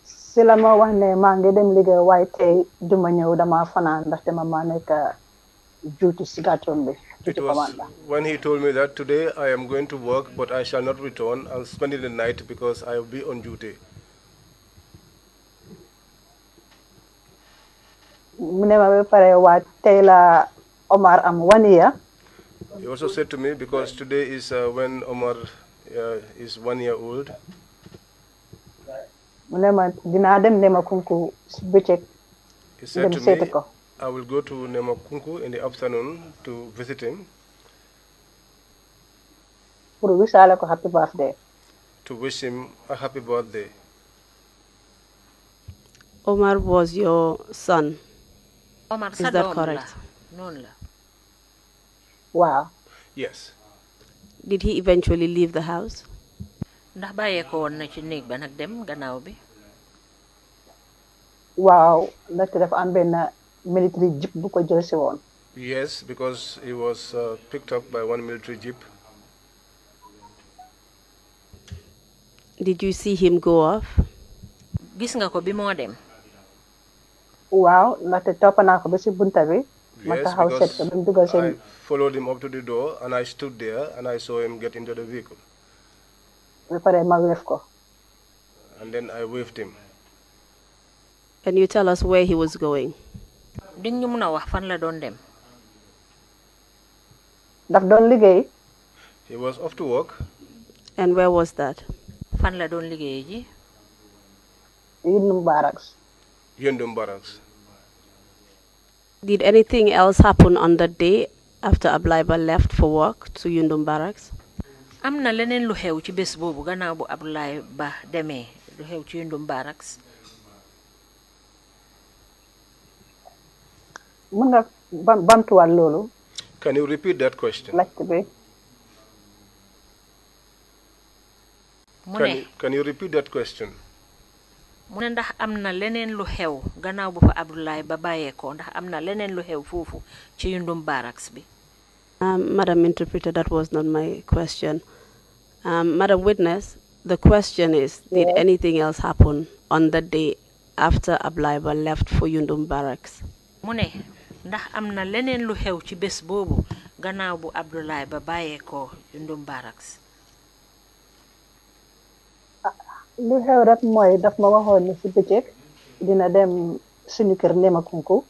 Speaker 1: Si la ma wax ne maa ngi dem liggéey waaye tey duma ñëw dama fanaan ndaxte ma nekk duty si gàttoon bi.
Speaker 2: It was when he told me that today I am going to work but I shall not return. I'll spend the night because I will be on duty.
Speaker 1: Mu ne ma ba pare waa tey la Omar am 1 year.
Speaker 2: He also said to me because today is when Omar is 1 year old.
Speaker 1: Mu ne ma dinaa dem Nemakunku si bëccëg.
Speaker 2: He said to
Speaker 1: seeti
Speaker 2: me,
Speaker 1: ko.
Speaker 2: I will go to Nemakunku in the afternoon to visit him.
Speaker 1: Pour wisaale ko happy birthday.
Speaker 2: To wish him a happy birthday.
Speaker 3: Omar was your son.
Speaker 4: Omar
Speaker 3: Is that correct?
Speaker 4: Non la.
Speaker 1: Wow.
Speaker 2: Yes.
Speaker 3: Did he eventually leave the house?
Speaker 4: Ndax bàyyee ko woon na ci néeg ba nag dem gannaaw bi.
Speaker 1: Waaw, ndaxte dafa am benn military jeep bu ko jël si woon.
Speaker 2: Yes, because he was picked up by one military jeep.
Speaker 3: Did you see him go off?
Speaker 4: Gis nga ko bi moo dem.
Speaker 1: Waaw, ndaxte topp naa ko ba si bunta bi. Ma
Speaker 2: Yes,
Speaker 1: taxaw seet ko ba mu dugal
Speaker 2: I
Speaker 1: seen.
Speaker 2: followed him up to the door and I stood there and I saw him get into the vehicle.
Speaker 1: Ba pare ma weef ko.
Speaker 2: And then I waved him.
Speaker 3: Can you tell us where he was going?
Speaker 4: Dig ñu mëna wax fan la doon dem.
Speaker 1: Daf doon liggéey.
Speaker 2: He was off to work.
Speaker 3: And where was that?
Speaker 4: Fan la doon liggéey ji.
Speaker 1: Yundum Barracks.
Speaker 2: Yundum Barracks.
Speaker 3: Did anything else happen on that day after Ablaiba left for work to Yundum Barracks?
Speaker 4: Am na leneen lu xew ci bés boobu gannaaw bu Abdoulaye Ba demee lu xew ci Yundum Barracks.
Speaker 1: Mën nga bamtuwaat loolu.
Speaker 2: Can you repeat that question?
Speaker 1: Laajte bi.
Speaker 4: Mu ne
Speaker 2: Can you repeat that question?
Speaker 4: mu ne ndax am na leneen lu xew gannaaw bu fa Abdoulaye Ba bàyyeekoo ndax am na leneen lu xew foofu ci Yundum Barracks bi.
Speaker 3: Madam Interpreter, that was not my question. Madam Witness, the question is, did anything else happen on the day after Ablaiba left for Yundum Barracks?
Speaker 4: Mu ne ndax am na leneen lu xew ci bés boobu gannaaw bu Abdoulaye Ba bàyyeekoo Yundum Barracks.
Speaker 1: Lu xew rek mooy daf ma waxoon ne si bëccëg dina dem suñu kër Nemakunku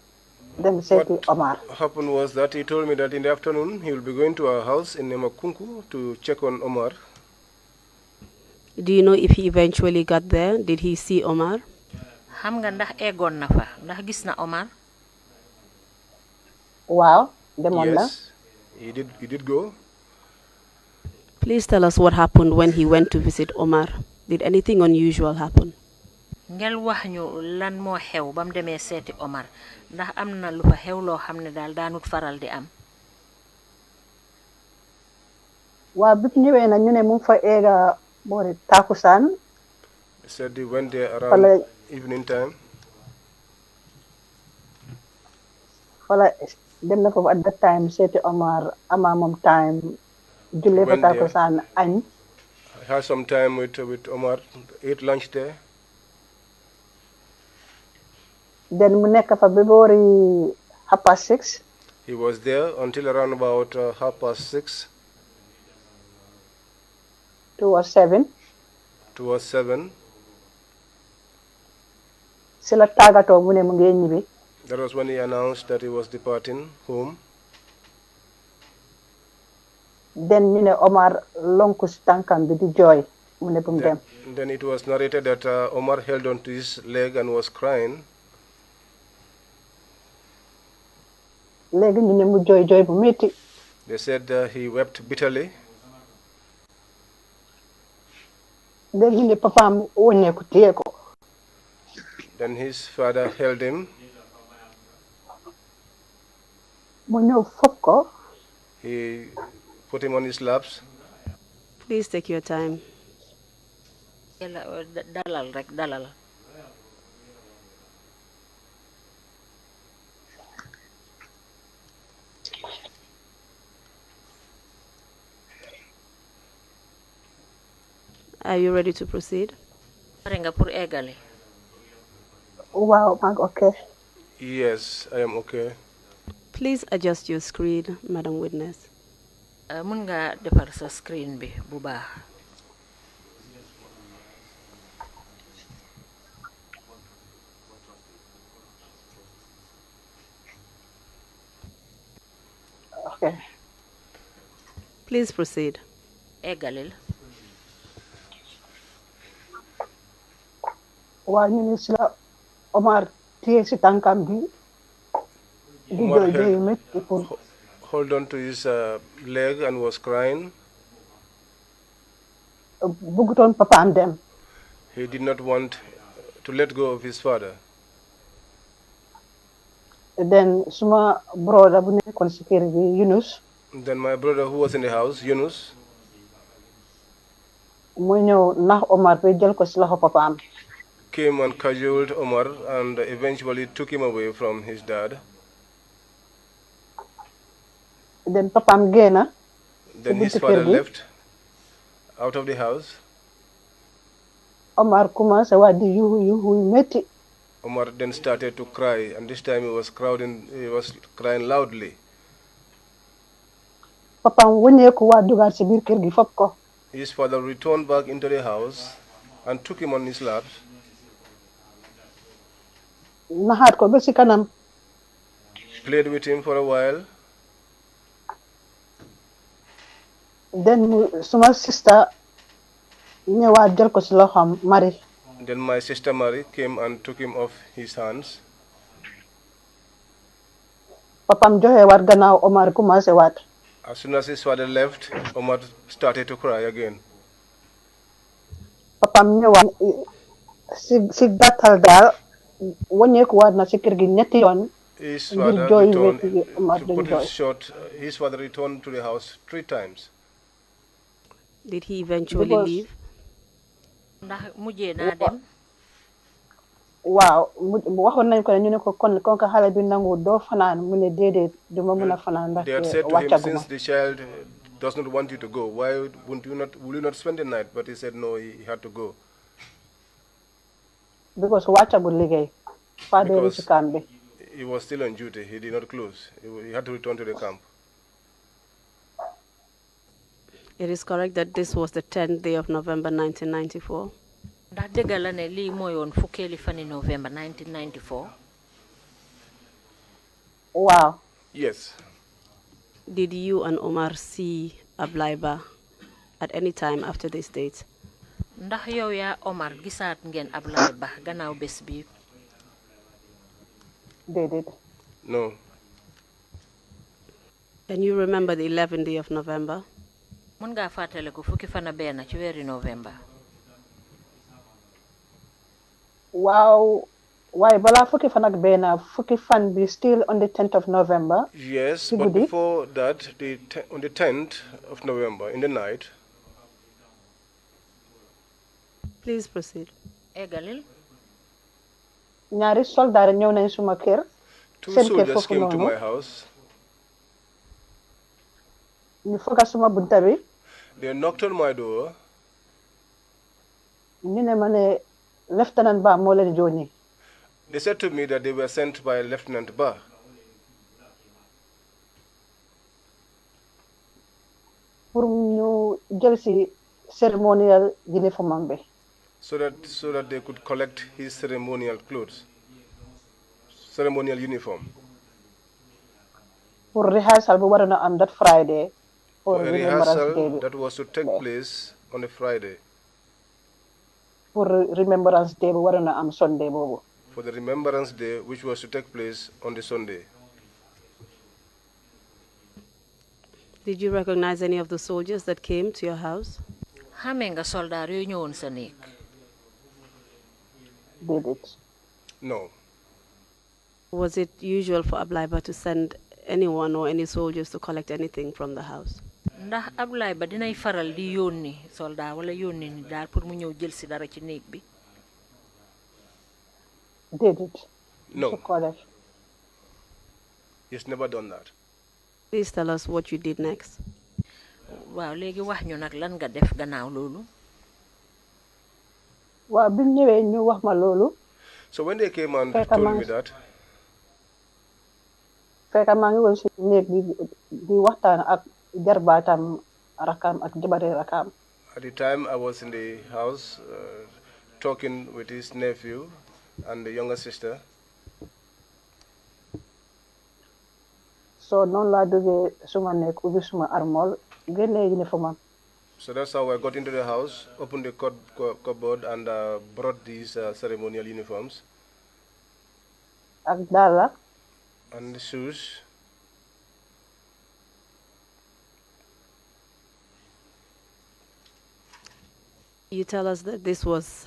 Speaker 1: dem seeti Omar.
Speaker 2: What happened was that he told me that in the afternoon he will be going to our house in Nemakunku to check on Omar.
Speaker 3: Do you know if he eventually got there? Did he see Omar?
Speaker 4: Xam nga ndax eggoon na fa ndax gis na Omar.
Speaker 1: Waaw, demoon na.
Speaker 2: Yes, he did go.
Speaker 3: Please tell us what happened when he went to visit Omar. Did anything unusual happen?
Speaker 4: Ngel wax ñu lan moo xew bam demee seeti Omar ndax am na lu fa xew loo xam ne daal daanut faral di am.
Speaker 1: Waaw bi ñëwee na ñu ne mu fa eega boori takusaan.
Speaker 2: He said he went there around evening time.
Speaker 1: Fala dem na foofu at that time seeti Omar ama moom time jullee fa takusaan añ.
Speaker 2: I had some time with Omar, ate lunch there.
Speaker 1: Then mu nekk fa ba boori 6:30.
Speaker 2: He was there until around about 6:30.
Speaker 1: towards 7.
Speaker 2: Towards 7.
Speaker 1: That
Speaker 2: was when he announced that he was departing home.
Speaker 1: Then Omar lonkus tankam bi di joy mu ne bum dem.
Speaker 2: Then it was narrated that Omar held onto his leg and was crying.
Speaker 1: Legi ñu ne mu joy joy bu metti.
Speaker 2: They said he wept bitterly.
Speaker 1: Then ñu ne papaam woné ko téye ko.
Speaker 2: Then his father held him.
Speaker 1: Mu ñew fop ko.
Speaker 2: He put him on his laps.
Speaker 3: Please take your time.
Speaker 4: Dalal rek dalal.
Speaker 3: Are you ready to proceed?
Speaker 4: Pare pour égaler.
Speaker 1: Wow, I'm okay.
Speaker 2: Yes, I am okay.
Speaker 3: Please adjust your screen, Madam Witness.
Speaker 4: Mun nga defar sa screen bi bu baax.
Speaker 1: Okay.
Speaker 3: Please proceed.
Speaker 4: Égalil.
Speaker 1: Wa ñu ni sila Omar téye ci tankam bi di joy joy metti pour
Speaker 2: hold on to his leg and was crying.
Speaker 1: Buguton papaam dem.
Speaker 2: He did not want to let go of his father.
Speaker 1: Then suma brother bu nekkon ci kër bi Yunus.
Speaker 2: Then my brother who was in the house, Yunus,
Speaker 1: mu ñew nax Omar be jël ko ci loxo papaam.
Speaker 2: Came and cajoled Omar and eventually took him away from his dad.
Speaker 1: Then papaam génna.
Speaker 2: Then his father left out of the house.
Speaker 1: Omar commencé wa di yuhu metti.
Speaker 2: Omar then started to cry, and this time he was crying loudly.
Speaker 1: Papaam wëñeeku wa dugaat ci biir kër gi fop ko.
Speaker 2: His father returned back into the house and took him on his laps.
Speaker 1: Naxaat ko ba ci kanam.
Speaker 2: Played with him for a while.
Speaker 1: Then suma sister ñëwaat jël ko ci loxam Marie.
Speaker 2: Then my sister Marie came and took him off his hands.
Speaker 1: Papam joxe waat gannaaw Omar commencé waat.
Speaker 2: As soon as his father left, Omar started to cry again.
Speaker 1: Papam ñëwaat ci gàttal daal wëñeeku waat na ci kër gi ñetti yoon.
Speaker 2: His father returned, to put it short, his father returned to the house 3 times.
Speaker 3: Did he eventually leave?
Speaker 4: Ndax mujjé na dem.
Speaker 1: Waaw waxoon nañ ko ñu ne ko kon ko xale bi nangu doo fanaan mu ne déedéet duma mën a fanaan ndax
Speaker 2: they had said to him, since the child does not want you to go, why will you not spend the night? But he said no, he had to go.
Speaker 1: Because wàccagul liggéey.
Speaker 2: Because he was still on duty. He did not close. He had to return to the camp.
Speaker 3: It is correct that this was the 10th day of November 1994.
Speaker 4: Ndax dëgg la ne lii mooy woon fukkeeli fani November 1994.
Speaker 1: Wow.
Speaker 2: Yes.
Speaker 3: Did you and Omar see Ablaiba at any time after this date?
Speaker 4: Ndax yow yaa Omar gisaat ngeen Ablaiba gannaaw bés bi?
Speaker 1: Déedéet.
Speaker 2: No.
Speaker 3: Can you remember the 11th day of November?
Speaker 4: Mën nga fàttaliku fukki fan ak benn ci weeri November.
Speaker 1: Wow. Why bala fukki fan ak benn fukki fan bi still on the 10th of November?
Speaker 2: Yes, but before that, on the 10th of November in the night.
Speaker 3: Please proceed.
Speaker 4: Egalil.
Speaker 1: Ñaari soldaar ñëw nañ suma kër.
Speaker 2: 2 soldiers came to my house.
Speaker 1: Ñu fëgg suma bunta bi.
Speaker 2: They knocked on my door.
Speaker 1: Ñu ne ma ne Lieutenant Ba moo leen jooni.
Speaker 2: They said to me that they were sent by Lieutenant Ba.
Speaker 1: Pour ñu jël si ceremonial uniform be.
Speaker 2: So that they could collect his ceremonial clothes, ceremonial uniform.
Speaker 1: For rehearsal, we were on that Friday.
Speaker 2: For a rehearsal that was to take place on a Friday.
Speaker 1: For Remembrance Day, we were on Sunday.
Speaker 2: For the Remembrance Day, which was to take place on the Sunday.
Speaker 3: Did you recognize any of the soldiers that came to your house?
Speaker 4: Hamenga soldaar yu ñewon sa nek.
Speaker 1: Did it?
Speaker 2: No.
Speaker 3: Was it usual for Ablaiba to send anyone or any soldiers to collect anything from the house?
Speaker 4: Ndax Ablaiba dinay faral di yónni soldat wala yónni ni daal pour mu ñew jël ci dara ci nek bi?
Speaker 1: Did it?
Speaker 2: No.
Speaker 1: To collect.
Speaker 2: He's never done that.
Speaker 3: Please tell us what you did next.
Speaker 4: Waaw léegi wax ñu nag lan nga def gannaaw loolu.
Speaker 1: Waaw bi ñëwee ñu wax ma loolu.
Speaker 2: So when they came and told me that.
Speaker 1: Fekk maa ngi woon si néeg bi di waxtaan ak jarbaatam rakam ak jabari rakam.
Speaker 2: At the time I was in the house talking with his nephew and the younger sister.
Speaker 1: So noonu laa duggee suma nekk ubbi suma armol génnee uniform.
Speaker 2: So that's how I got into the house, opened the cupboard and brought these ceremonial uniforms.
Speaker 1: Ak dala.
Speaker 2: And the shoes.
Speaker 3: You tell us that this was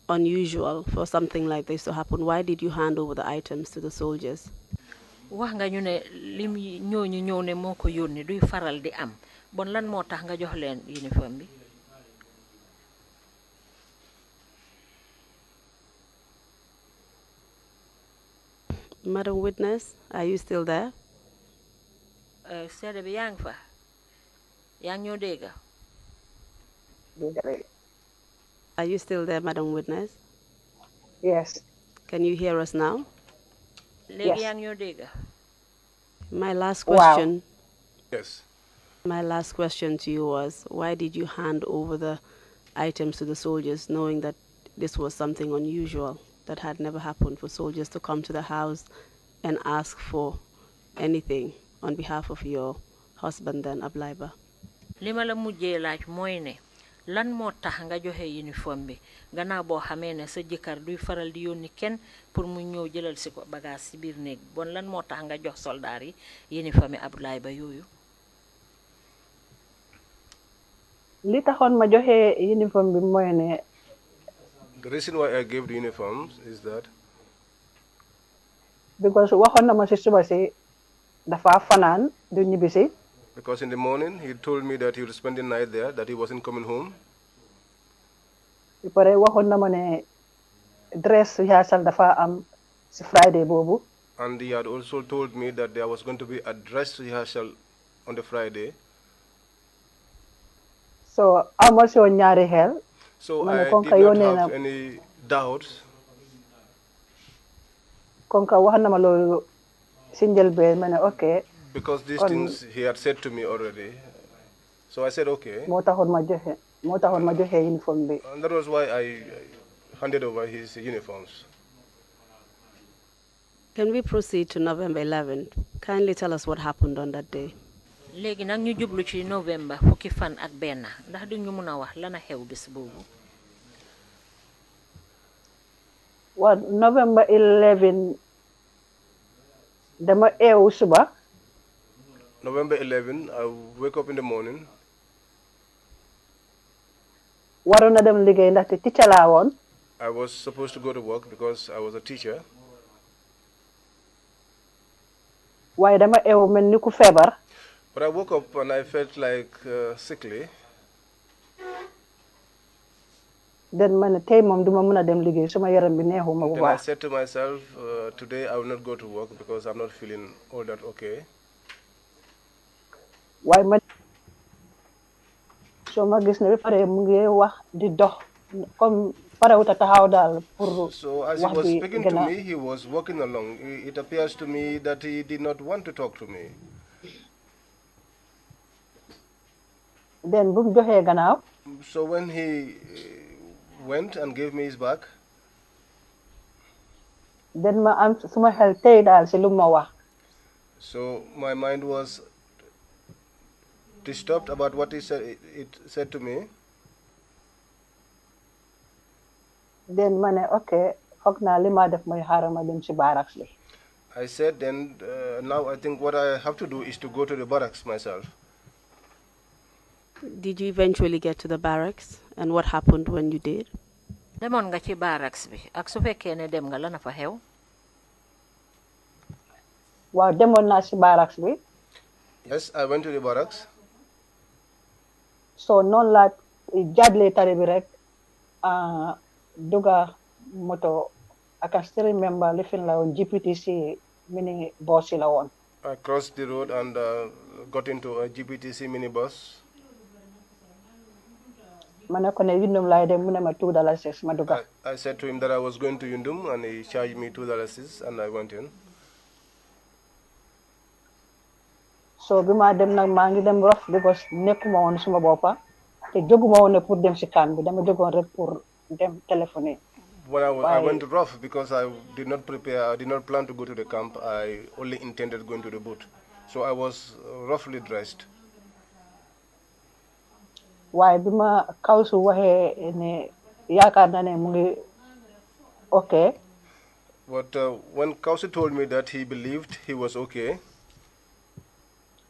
Speaker 3: unusual for something like this to happen. Why did you hand over the items to the soldiers?
Speaker 4: Wax nga ñu ne lim ñooñu ñëw ne moo ko yónni duy faral di am bon lan moo tax nga jox leen uniforme bi.
Speaker 3: Madam Witness, are you still there?
Speaker 4: Seede bi yaa ngi fa yaa ngi ñoo dégg.
Speaker 3: Are you still there, Madam Witness?
Speaker 1: Yes.
Speaker 3: Can you hear us now?
Speaker 4: Léegi yaa ngi ñoo dégg.
Speaker 3: My last question.
Speaker 2: Wow. Yes.
Speaker 3: My last question to you was, why did you hand over the items to the soldiers knowing that this was something unusual that had never happened for soldiers to come to the house and ask for anything on behalf of your husband then, Ablaiba?
Speaker 4: Lima la mujjee laaj mooy ne lan moo tax nga joxe uniforme bi gannaaw boo xamee ne sa jëkkër duy faral di yónni kenn pour mu ñëw jëlal si ko bagage si biir néeg bon lan moo tax nga jox soldaar yi uniforme Ablaiba yooyu.
Speaker 1: Li taxoon ma joxe uniforme bi mooy ne.
Speaker 2: The reason why I gave the uniforms is that.
Speaker 1: Because waxoon na ma si suba si dafa fanaan du ñibbisi.
Speaker 2: Because in the morning he told me that he would spend the night there, that he wasn't coming home.
Speaker 1: Pare waxoon na ma ne dress rehearsal dafa am si Friday boobu.
Speaker 2: And he had also told me that there was going to be a dress rehearsal on the Friday.
Speaker 1: So I'm also ñaari xel.
Speaker 2: So I did not have any doubts.
Speaker 1: Konka wax na ma loolu si njëlbeen ma ne okay.
Speaker 2: Because these things he had said to me already. So I said okay.
Speaker 1: Moo taxoon ma joxe uniforme bi.
Speaker 2: And that was why I handed over his uniforms.
Speaker 3: Can we proceed to November 11th? Kindly tell us what happened on that day.
Speaker 4: Léegi nag ñu jublu ci November fukki fan ak benn ndax du ñu mën a wax lana xew bés boobu.
Speaker 1: Well, November 11 dama eewu suba.
Speaker 2: November 11, I wake up in the morning.
Speaker 1: Waroon na dem liggéey ndaxte teacher laa woon.
Speaker 2: I was supposed to go to work because I was a teacher.
Speaker 1: Waaye dama eewu mel ni ku feebar.
Speaker 2: But I woke up and I felt like sickly.
Speaker 1: Then ma ne tey moom duma mën a dem liggéey suma yaram bi neexuma bu
Speaker 2: Then I
Speaker 1: baax.
Speaker 2: said to myself, today I will not go to work because I'm not feeling all that okay.
Speaker 1: Waaye ma so ma gis ne ba pare mu ngi wax di dox comme parewut a taxaw daal pour.
Speaker 2: So as he was speaking to me, he was walking along. It appears to me that he did not want to talk to me.
Speaker 1: Then bu mu joxee gannaaw.
Speaker 2: So when he went and gave me his bag,
Speaker 1: then ma am suma xel tey daal si lu ma wax.
Speaker 2: so my mind was disturbed about what he said. It said to me.
Speaker 1: Then ma ne ok foog naa li ma def mooy xaaral ma dem si barracks bi.
Speaker 2: I said then now I think what I have to do is to go to the barracks myself.
Speaker 3: Did you eventually get to the barracks, and what happened when you did?
Speaker 4: Demoon nga ci barracks bi ak su fekkee ne dem nga la na fa xew.
Speaker 1: Waaw demoon naa si barracks bi.
Speaker 2: Yes, I went to the barracks.
Speaker 1: So noonu laa jaadlee tali bi rek duga moto. I can still remember living la woon GPTC mini bus la woon.
Speaker 2: I crossed the road and got into a GPTC minibus.
Speaker 1: Ma ne ko ne Yundum laay dem mu ne ma $2 ma duga.
Speaker 2: I said to him that I was going to Yundum and he charged me $2 and I went in.
Speaker 1: So bi ma dem nag maa ngi dem rough because nekkuma woon suma boppa te jóguma woon ne pour dem si camp bi dama jógoon rek pour dem téléphoner.
Speaker 2: When I went rough because I did not prepare, I did not plan to go to the camp. I only intended going to the boat. So I was roughly dressed.
Speaker 1: Waaye bi ma Kawsu waxee ne yaakaar naa ne mu ngi okay.
Speaker 2: But when Kausi told me that he believed he was okay,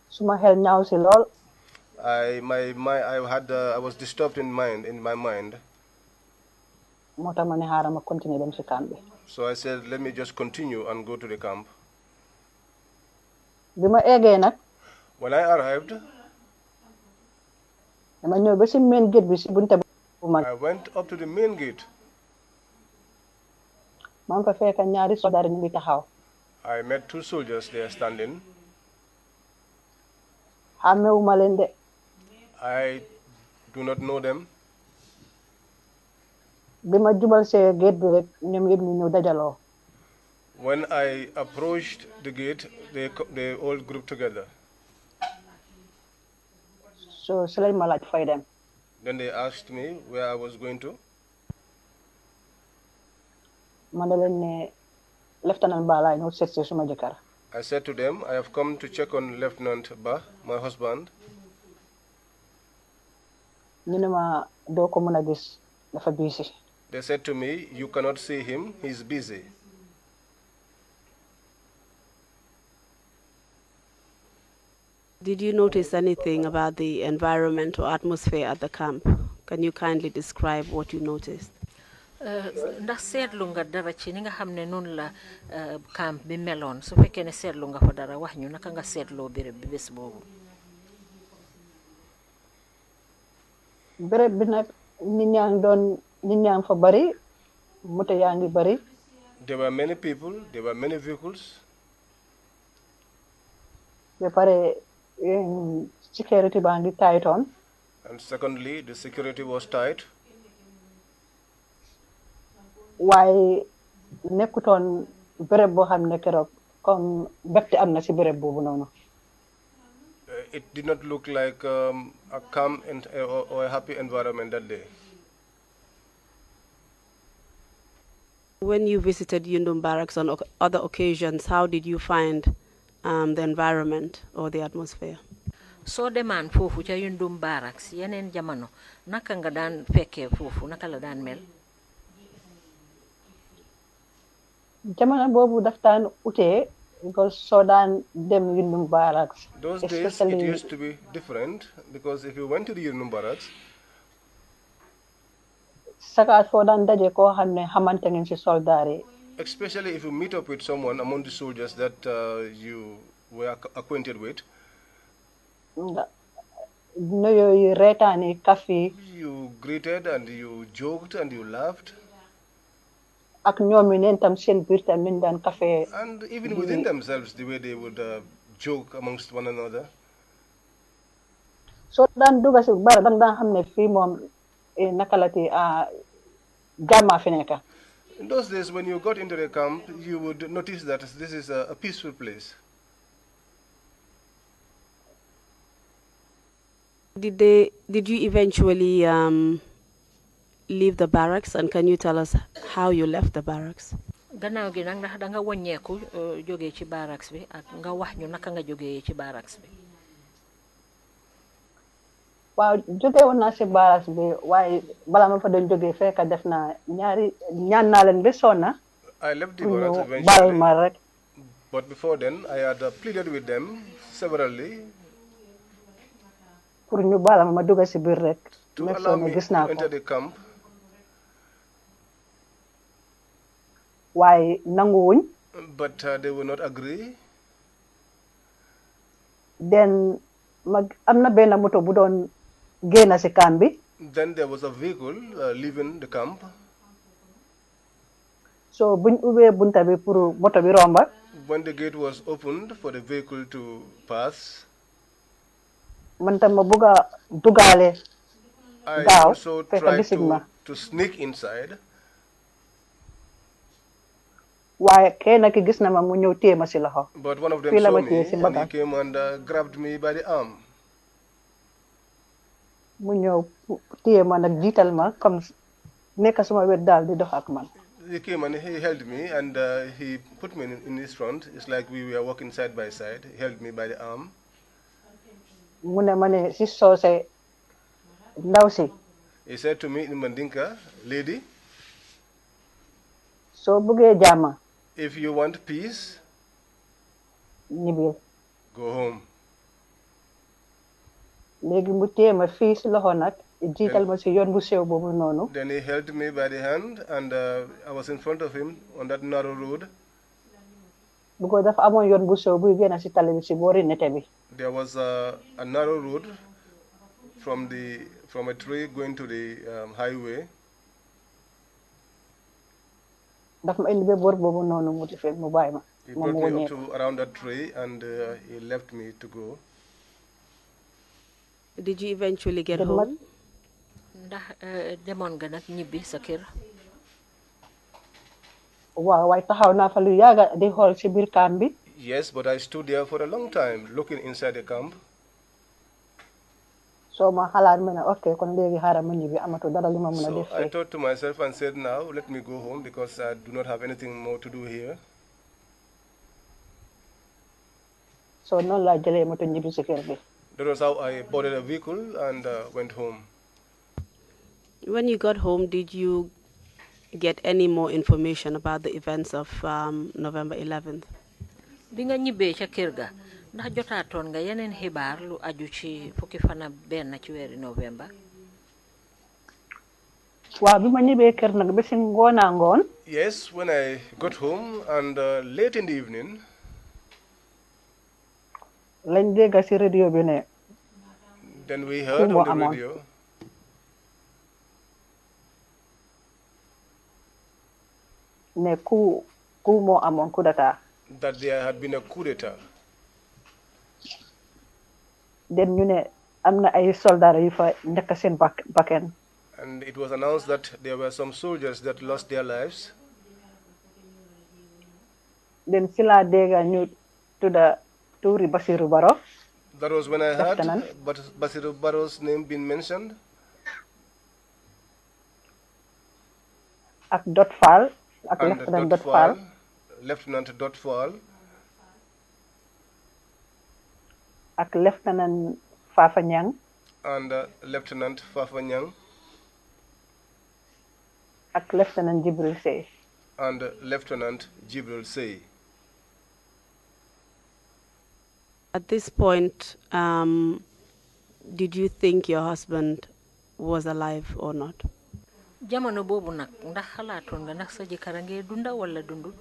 Speaker 1: suma xel ñaaw si lool.
Speaker 2: I was disturbed in my mind.
Speaker 1: moo tax ma ne xaaral ma continuer dem si camp bi.
Speaker 2: So I said, let me just continue and go to the camp.
Speaker 1: Bi ma eggee nag.
Speaker 2: When I arrived,
Speaker 1: dama ñëw ba si main gate bi si bunte bu mag.
Speaker 2: I went up to the main gate.
Speaker 1: maa ngi fa fekk ñaari soldaar ñu ngi taxaw.
Speaker 2: I met 2 soldiers there standing.
Speaker 1: xàmmewuma leen de.
Speaker 2: I do not know them.
Speaker 1: bi ma jubal see gate bi rek ñoom yëpp ñu ñëw dajaloo.
Speaker 2: When I approached the gate, they all grouped together.
Speaker 1: So si lañ ma laaj fay dem.
Speaker 2: Then they asked me where I was going to.
Speaker 1: ma ne leen ne Lieutenant Ba laay ñëw seet si suma jëkkër.
Speaker 2: I said to them, I have come to check on Lieutenant Ba, my husband.
Speaker 1: ñu ne ma doo ko mën a gis dafa busy.
Speaker 2: They said to me, you cannot see him, he's busy.
Speaker 3: Did you notice anything about the environment or atmosphere at the camp? Can you kindly describe what you noticed?
Speaker 4: Ndax seetlu nga dara ci ni nga xam ne noonu la camp bi meloon su fekkee ne seetlu nga fa dara wax ñu naka nga seetloo béréb bi bés boobu.
Speaker 1: béréb bi nag nit ñaa ngi fa bari moto yaa ngi bari.
Speaker 2: There were many people, there were many vehicles.
Speaker 1: ba pare security baa ngi tight on.
Speaker 2: And secondly, the security was tight.
Speaker 1: waaye nekkutoon béréb boo xam ne keroog comme mbégte am na si béréb boobu noonu.
Speaker 2: It did not look like a calm or a happy environment that day.
Speaker 3: When you visited Yundum Barracks on other occasions, how did you find the environment or the atmosphere?
Speaker 4: soo demaan foofu ca Yundum Barracks yeneen jamono naka nga daan fekkee foofu naka la daan mel.
Speaker 1: jamono boobu daf daan utee because soo daan dem Yundum Barracks.
Speaker 2: Those days it used to be different because if you went to the Yundum Barracks,
Speaker 1: sakaat foo daan daje koo xam ne xamante ngeen si soldaar yi.
Speaker 2: especially if you meet up with someone among the soldiers that you were acquainted with.
Speaker 1: nuyoo yi reetaan yi kaf yi.
Speaker 2: You greeted and you joked and you laughed.
Speaker 1: ak ñoom yi neen tam seen biir tam ñu daan kafe.
Speaker 2: And even within themselves, the way they would joke amongst one another.
Speaker 1: soo daan dugg si bara dang daan xam ne fii moom naka la ti jàmmaa fi nekk.
Speaker 2: In those days, when you got into the camp, you would notice that this is a peaceful place.
Speaker 3: Did you eventually leave the barracks, and can you tell us how you left the barracks?
Speaker 4: Gannaaw gi nag ndax da nga wàññeeku jógee ci barracks bi ak nga wax ñu naka nga jógee ci barracks bi.
Speaker 1: waaw jóge woon naa si barracks bi waaye bala ma fa doon jógee fekk def naa ñaan naa leen ba sonna.
Speaker 2: I left the barracks eventually.
Speaker 1: baal ma rek.
Speaker 2: But before then, I had pleaded with them severally
Speaker 1: pour ñu baal ma dugg si biir rek.
Speaker 2: to allow me to enter the camp.
Speaker 1: Why nanguwuñ?
Speaker 2: But they will not agree.
Speaker 1: Then am na benn moto bu doon génn si camp bi.
Speaker 2: Then there was a vehicle leaving the camp.
Speaker 1: So buñ ubbee bunta bi pour moto bi romba.
Speaker 2: When the gate was opened for the vehicle to pass,
Speaker 1: man tam ma bëgg a dugaale.
Speaker 2: I also tried to sneak inside.
Speaker 1: Waaye kenn ki gis na ma mu ñëw téye ma si loxo.
Speaker 2: But one of them saw me and he came and grabbed me by the arm.
Speaker 1: Mu ñëw téye ma nag jiital ma comme nekk suma wet daal di dox ak man.
Speaker 2: He came and he held me and he put me in his front. It's like we were walking side by side. He held me by the arm.
Speaker 1: Mu ne ma ne si soose ndaw si.
Speaker 2: He said to me in Mandinka, lady,
Speaker 1: soo bëggee jàmm.
Speaker 2: if you want peace,
Speaker 1: ñibbil.
Speaker 2: go home.
Speaker 1: Léegi mu téye ma fii si loxo nag jiital ma si yoon bu sew boobu noonu.
Speaker 2: Then he held me by the hand and I was in front of him on that narrow road.
Speaker 1: Because dafa amoon yoon bu sew buy génn si tali bi si boori nete bi.
Speaker 2: There was a narrow road from a tree going to the highway.
Speaker 1: Dafa ma indi ba boor boobu noonu mu defee mu bàyyi ma.
Speaker 2: He brought me up to around that tree and he left me to go.
Speaker 3: Did you eventually get home?
Speaker 4: Ndax demoon nga nag ñibbi sa kër.
Speaker 1: Waaw waaye taxaw naa fa lu yàgga di xool si biir camp bi.
Speaker 2: Yes, but I stood there for a long time looking inside the camp.
Speaker 1: So ma xalaat ma ne ok kon léegi xaaral ma ñibbi amatu dara li ma mën a def.
Speaker 2: So I thought to myself and said, now let me go home because I do not have anything more to do here.
Speaker 1: So noonu laa jëlee moto ñibbi si kër bi.
Speaker 2: That was how I boarded a vehicle and went home.
Speaker 3: When you got home, did you get any more information about the events of November 11th?
Speaker 4: Bi nga ñibbee ca kër ga ndax jotaatoon nga yeneen xibaar lu aju ci fukki fan ak benn ci weeri November.
Speaker 1: Waaw bi ma ñibbee kër nag ba si ngoonaa ngoon.
Speaker 2: Yes, when I got home and late in the evening.
Speaker 1: Lañ dégg si radio bi ne.
Speaker 2: Then we heard on the radio.
Speaker 1: Ne coup moo amoon coup d'état.
Speaker 2: That there had been a coup d'état.
Speaker 1: Den ñu ne am na ay soldats yu fa ñàkk seen bakkan.
Speaker 2: And it was announced that there were some soldiers that lost their lives.
Speaker 1: Den si laa dégg ñu tudda Tuuri Basiru Baro.
Speaker 2: That was when I heard Basiru Baro's name being mentioned.
Speaker 1: Ak Dot Fall. Ak Lieutenant Dot Fall.
Speaker 2: Lieutenant Dot Fall.
Speaker 1: Ak Lieutenant Fafa Nyang.
Speaker 2: And Lieutenant Fafa Nyang.
Speaker 1: Ak Lieutenant Jibril Sey.
Speaker 2: And Lieutenant Jibril Sey.
Speaker 3: At this point, did you think your husband was alive or not?
Speaker 4: Jamono boobu nag ndax xalaatoon nga ndax sa jëkkër a ngi dunda wala dundut.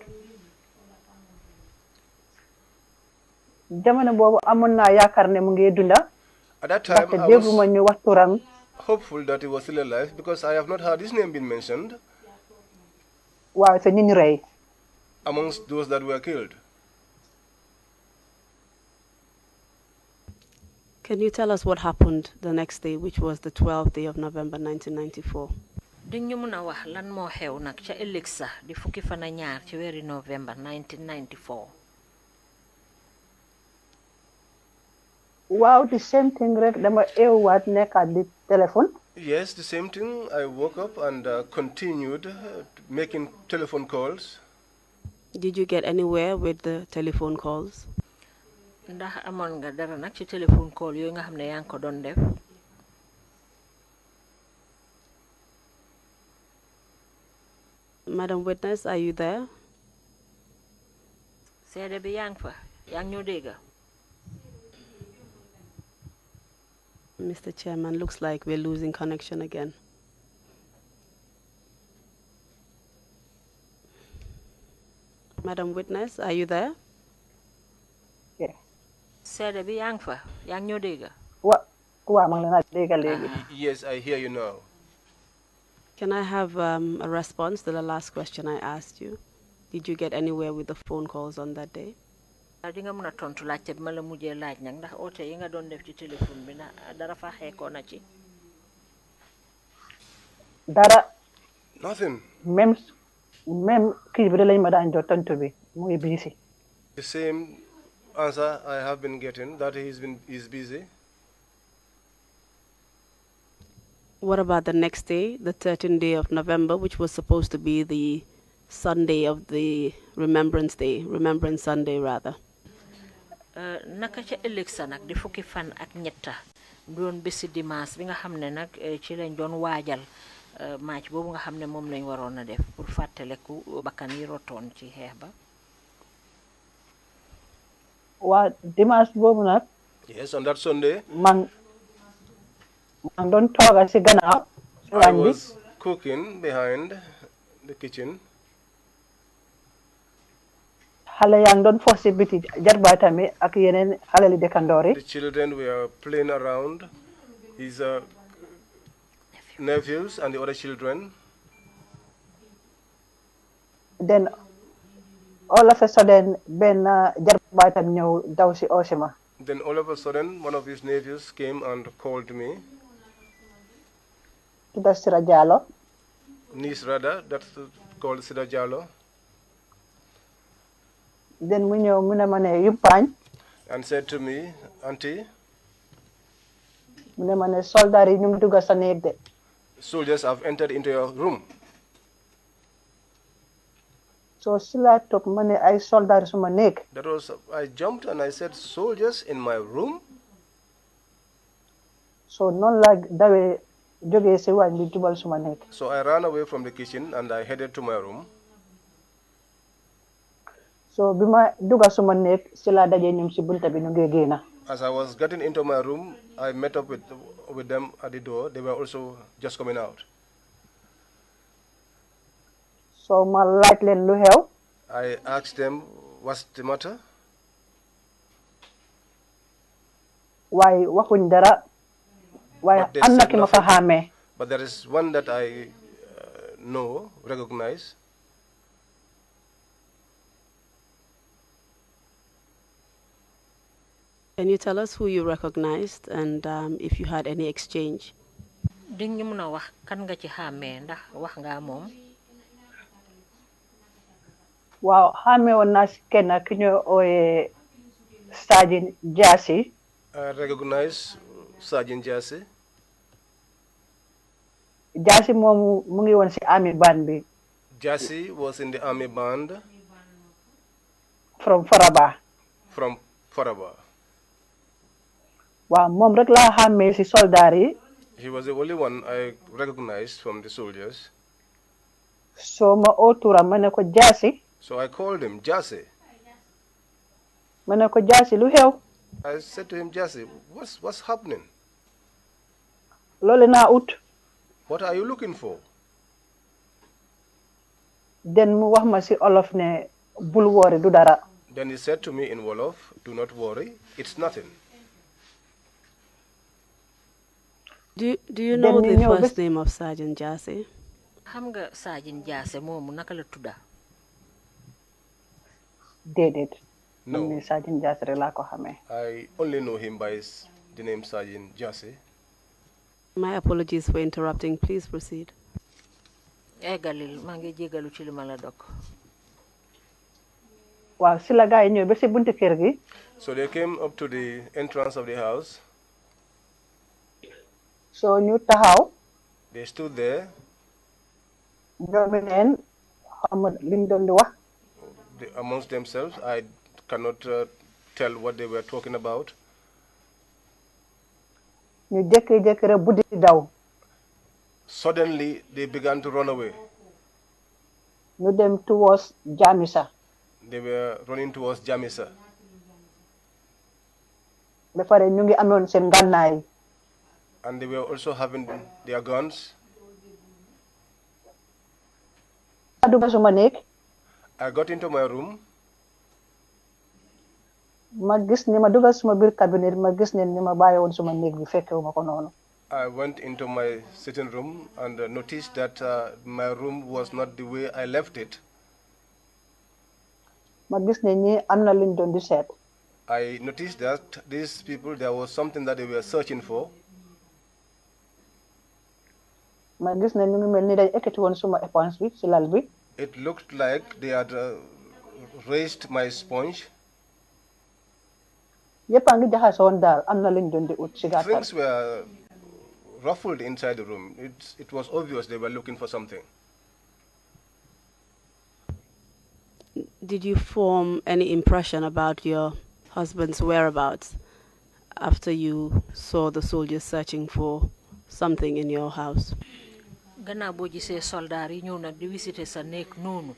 Speaker 1: Jamono boobu amoon naa yaakaar ne mu ngi dunda.
Speaker 2: At that time, I
Speaker 1: dégguma ñu wax turam.
Speaker 2: Hopeful that he was still alive because I have not heard his name being mentioned.
Speaker 1: Waaw sa ñu rey.
Speaker 2: Amongst those that were killed.
Speaker 3: Can you tell us what happened the next day, which was the 12th day of November 1994?
Speaker 4: Di ñu mën a wax lan moo xew nag ca ëllëg sax di fukki fan ak ñaar ci weeri November 1994.
Speaker 1: Wow, the same thing rek dama ewaat nekkaat di téléphone.
Speaker 2: Yes, the same thing. I woke up and continued making telephone calls.
Speaker 3: Did you get anywhere with the telephone calls?
Speaker 4: Ndax amoon nga dara nag ci telephone call yooyu nga xam ne yaa ngi ko doon def.
Speaker 3: Madam Witness, are you there?
Speaker 4: Seede bi yaa ngi fa yaa ngi ñoo dégg.
Speaker 3: Mr. Chairman, looks like we're losing connection again. Madam Witness, are you there?
Speaker 1: Yeah.
Speaker 4: Seede bi yaa ngi fa yaa ngi ñoo dégg.
Speaker 1: Wa ma ngi leen a dégg léegi.
Speaker 2: Yes, I hear you now.
Speaker 3: Can I have a response to the last question I asked you? Did you get anywhere with the phone calls on that day?
Speaker 4: Di nga mën a tontu laajte bi ma la mujjee laaj nag ndax oote yi nga doon def ci téléphone bi na dara fa xeekoo na ci.
Speaker 1: Dara.
Speaker 2: Nothing.
Speaker 1: Même kii bi da lañ ma daan jot tontu bi mu ngi busy.
Speaker 2: The same answer I have been getting, that he's busy.
Speaker 3: What about the next day, the 13th day of November, which was supposed to be the Sunday of the Remembrance Day, Remembrance Sunday rather?
Speaker 4: Naka ca ëllëg sa nag di fukki fan ak ñetta doon bési dimanche bi nga xam ne nag ci lañ doon waajal match boobu nga xam ne moom lañ waroon a def pour fàttaleku bakkan yi rotoon ci xeex ba.
Speaker 1: Waa dimanche boobu nag.
Speaker 2: Yes, on that Sunday.
Speaker 1: man doon tooga si gannaaw.
Speaker 2: I was cooking behind the kitchen.
Speaker 1: Xale yaa ngi doon fo si biti jarbaatami ak yeneen xale li dëkkandoor yi.
Speaker 2: The children were playing around, his nephews and the other children.
Speaker 1: Then all of a sudden benn jarbaatam ñëw daw si Osima.
Speaker 2: Then all of a sudden one of his nephews came and called me.
Speaker 1: Tudda Sira Jallow.
Speaker 2: Niece rather, that's called Sida Jallow.
Speaker 1: Then mu ñëw mu ne ma ne yumpaañ.
Speaker 2: And said to me, Auntie.
Speaker 1: Mu ne ma ne soldaar yi ñu ngi dugg sa néeg de.
Speaker 2: Soldiers have entered into your room.
Speaker 1: So si laa toog ma ne ay soldaar suma néeg.
Speaker 2: That was, I jumped and I said, soldiers in my room?
Speaker 1: So noonu laa dawee jógee si waañ bi jubal suma néeg.
Speaker 2: So I ran away from the kitchen and I headed to my room.
Speaker 1: So bi ma dugga suma néeg si laa dajee ñoom si bunta bi ñu ngi génna.
Speaker 2: As I was getting into my room, I met up with them at the door. They were also just coming out.
Speaker 1: So ma laaj leen lu xew.
Speaker 2: I asked them, what's the matter?
Speaker 1: Waaye waxuñ dara. Waaye am na ki ma fa xàmmee.
Speaker 2: But there is one that I recognize.
Speaker 3: Can you tell us who you recognized and if you had any exchange?
Speaker 4: Di nga mën a wax kan nga ci xàmmee ndax wax nga moom.
Speaker 1: Waaw xàmmee woon naa si kenn ki ñu ooyee Sergeant Jassy.
Speaker 2: I recognize Sergeant Jassy.
Speaker 1: Jassy moomu mu ngi woon si army band bi.
Speaker 2: Jassy was in the army band.
Speaker 1: From Faraba.
Speaker 2: From Faraba.
Speaker 1: Waaw moom rek laa xàmmee si soldaar yi.
Speaker 2: He was the only one I recognized from the soldiers.
Speaker 1: So ma oo turam ma ne ko Jassy.
Speaker 2: So I called him, Jassy.
Speaker 1: Ma ne ko Jassy lu xew.
Speaker 2: I said to him, Jassy, what's happening?
Speaker 1: Loolu naa ut.
Speaker 2: What are you looking for?
Speaker 1: Then mu wax ma si Olof ne bul worry du dara.
Speaker 2: Then he said to me in Wolof, do not worry, it's nothing.
Speaker 3: Do you know the first name of Sergeant Jassy?
Speaker 4: Xam nga Sergeant Jassy moomu naka la tudda?
Speaker 1: Déedéet.
Speaker 2: No.
Speaker 1: Man Sergeant Jassy rek laa ko xamee.
Speaker 2: I only know him by the name Sergeant Jassy.
Speaker 3: My apologies for interrupting. Please proceed.
Speaker 4: Galil, maa ngi jégalu ci li ma la dog.
Speaker 1: waaw si la gars yi ñëw ba si buntu kër gi.
Speaker 2: So they came up to the entrance of the house.
Speaker 1: So ñu taxaw.
Speaker 2: They stood there.
Speaker 1: ñoomi neen xam liñ doon di wax.
Speaker 2: Amongst themselves, I cannot tell what they were talking about.
Speaker 1: ñu jékki-jékki rek buddi daw.
Speaker 2: Suddenly, they began to run away.
Speaker 1: ñu dem towards Jamisa.
Speaker 2: They were running towards Jamisa.
Speaker 1: ba pare ñu ngi amoon seen gànnaay.
Speaker 2: And they were also having their guns. I got into my room.
Speaker 1: ma gis ni ma dugal suma biir cabinet ma gis ne ni ma bàyyi woon suma néeg bi fekkewuma ko noonu.
Speaker 2: I went into my sitting room and noticed that my room was not the way I left it.
Speaker 1: ma gis ne ñi am na luñ doon di seet.
Speaker 2: I noticed that these people, there was something that they were searching for.
Speaker 1: ma gis ne ñu ngi mel ni dañ ekkati woon suma éponge bi ci lal bi.
Speaker 2: It looked like they had raised my sponge.
Speaker 1: yëpp a ngi jaxasoon daal am na luñ doon di ut ci gàttal.
Speaker 2: Things were ruffled inside the room. It was obvious they were looking for something.
Speaker 3: Did you form any impression about your husband's whereabouts after you saw the soldiers searching for something in your house?
Speaker 4: Gannaaw boo gisee soldaar yi ñëw nag di visiter sa néeg noonu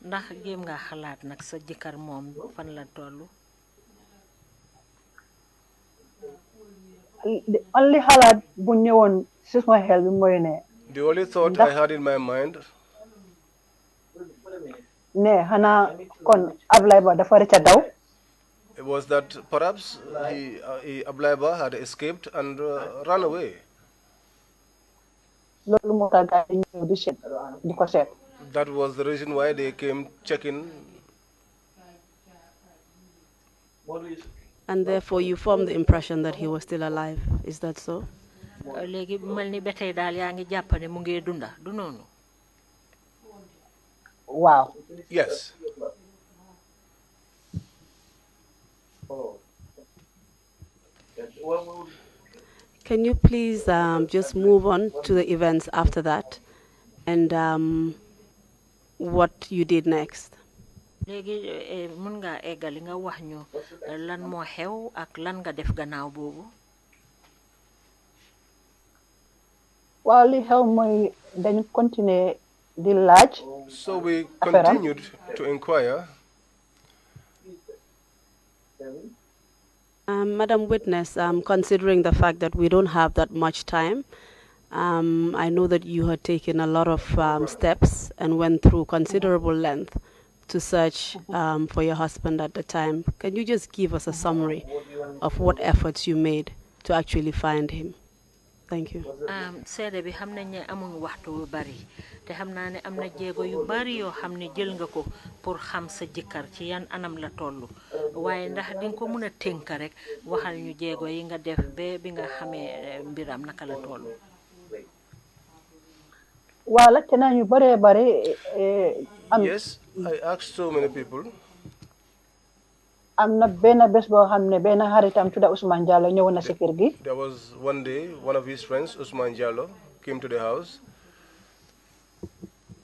Speaker 4: ndax jéem nga xalaat nag sa jëkkër moom fan la tollu.
Speaker 1: only xalaat bu ñëwoon si suma xel bi mooy ne.
Speaker 2: The only thought I had in my mind.
Speaker 1: ne xanaa kon Ablaye Ba dafa rëcc daw.
Speaker 2: It was that perhaps Ablaye Ba had escaped and ran away.
Speaker 1: loolu moo tax gars yi ñëw di seet di ko seet.
Speaker 2: That was the reason why they came checking.
Speaker 3: And therefore you formed the impression that he was still alive. Is that so?
Speaker 4: léegi mel ni ba tey daal yaa ngi jàpp ne mu ngi dunda du noonu.
Speaker 1: waaw.
Speaker 2: Yes.
Speaker 3: Can you please just move on to the events after that and what you did next?
Speaker 4: léegi mën nga eggali nga wax ñu lan moo xew ak lan nga def gannaaw boobu.
Speaker 1: waaw li xew mooy dañu continuer di laaj.
Speaker 2: So we continued to inquire.
Speaker 3: Madam Witness, considering the fact that we don't have that much time, I know that you had taken a lot of steps and went through considerable length to search for your husband at the time. Can you just give us a summary of what efforts you made to actually find him? Thank you.
Speaker 4: seede bi xam nañ ne amuñ waxtu bu bari te xam naa ne am na jéego yu bari yoo xam ne jël nga ko pour xam sa jëkkër ci yan anam la tollu waaye ndax di nga ko mën a tënk rek waxal ñu jéego yi nga def ba bi nga xamee mbiram naka la tollu.
Speaker 1: waaw laajte naa ñu bëree bëri.
Speaker 2: Yes, I asked so many people.
Speaker 1: am na benn bés boo xam ne benn xaritam tudda Ousmane Diallo ñëw na si kër gi.
Speaker 2: There was one day, one of his friends, Ousmane Diallo, came to the house.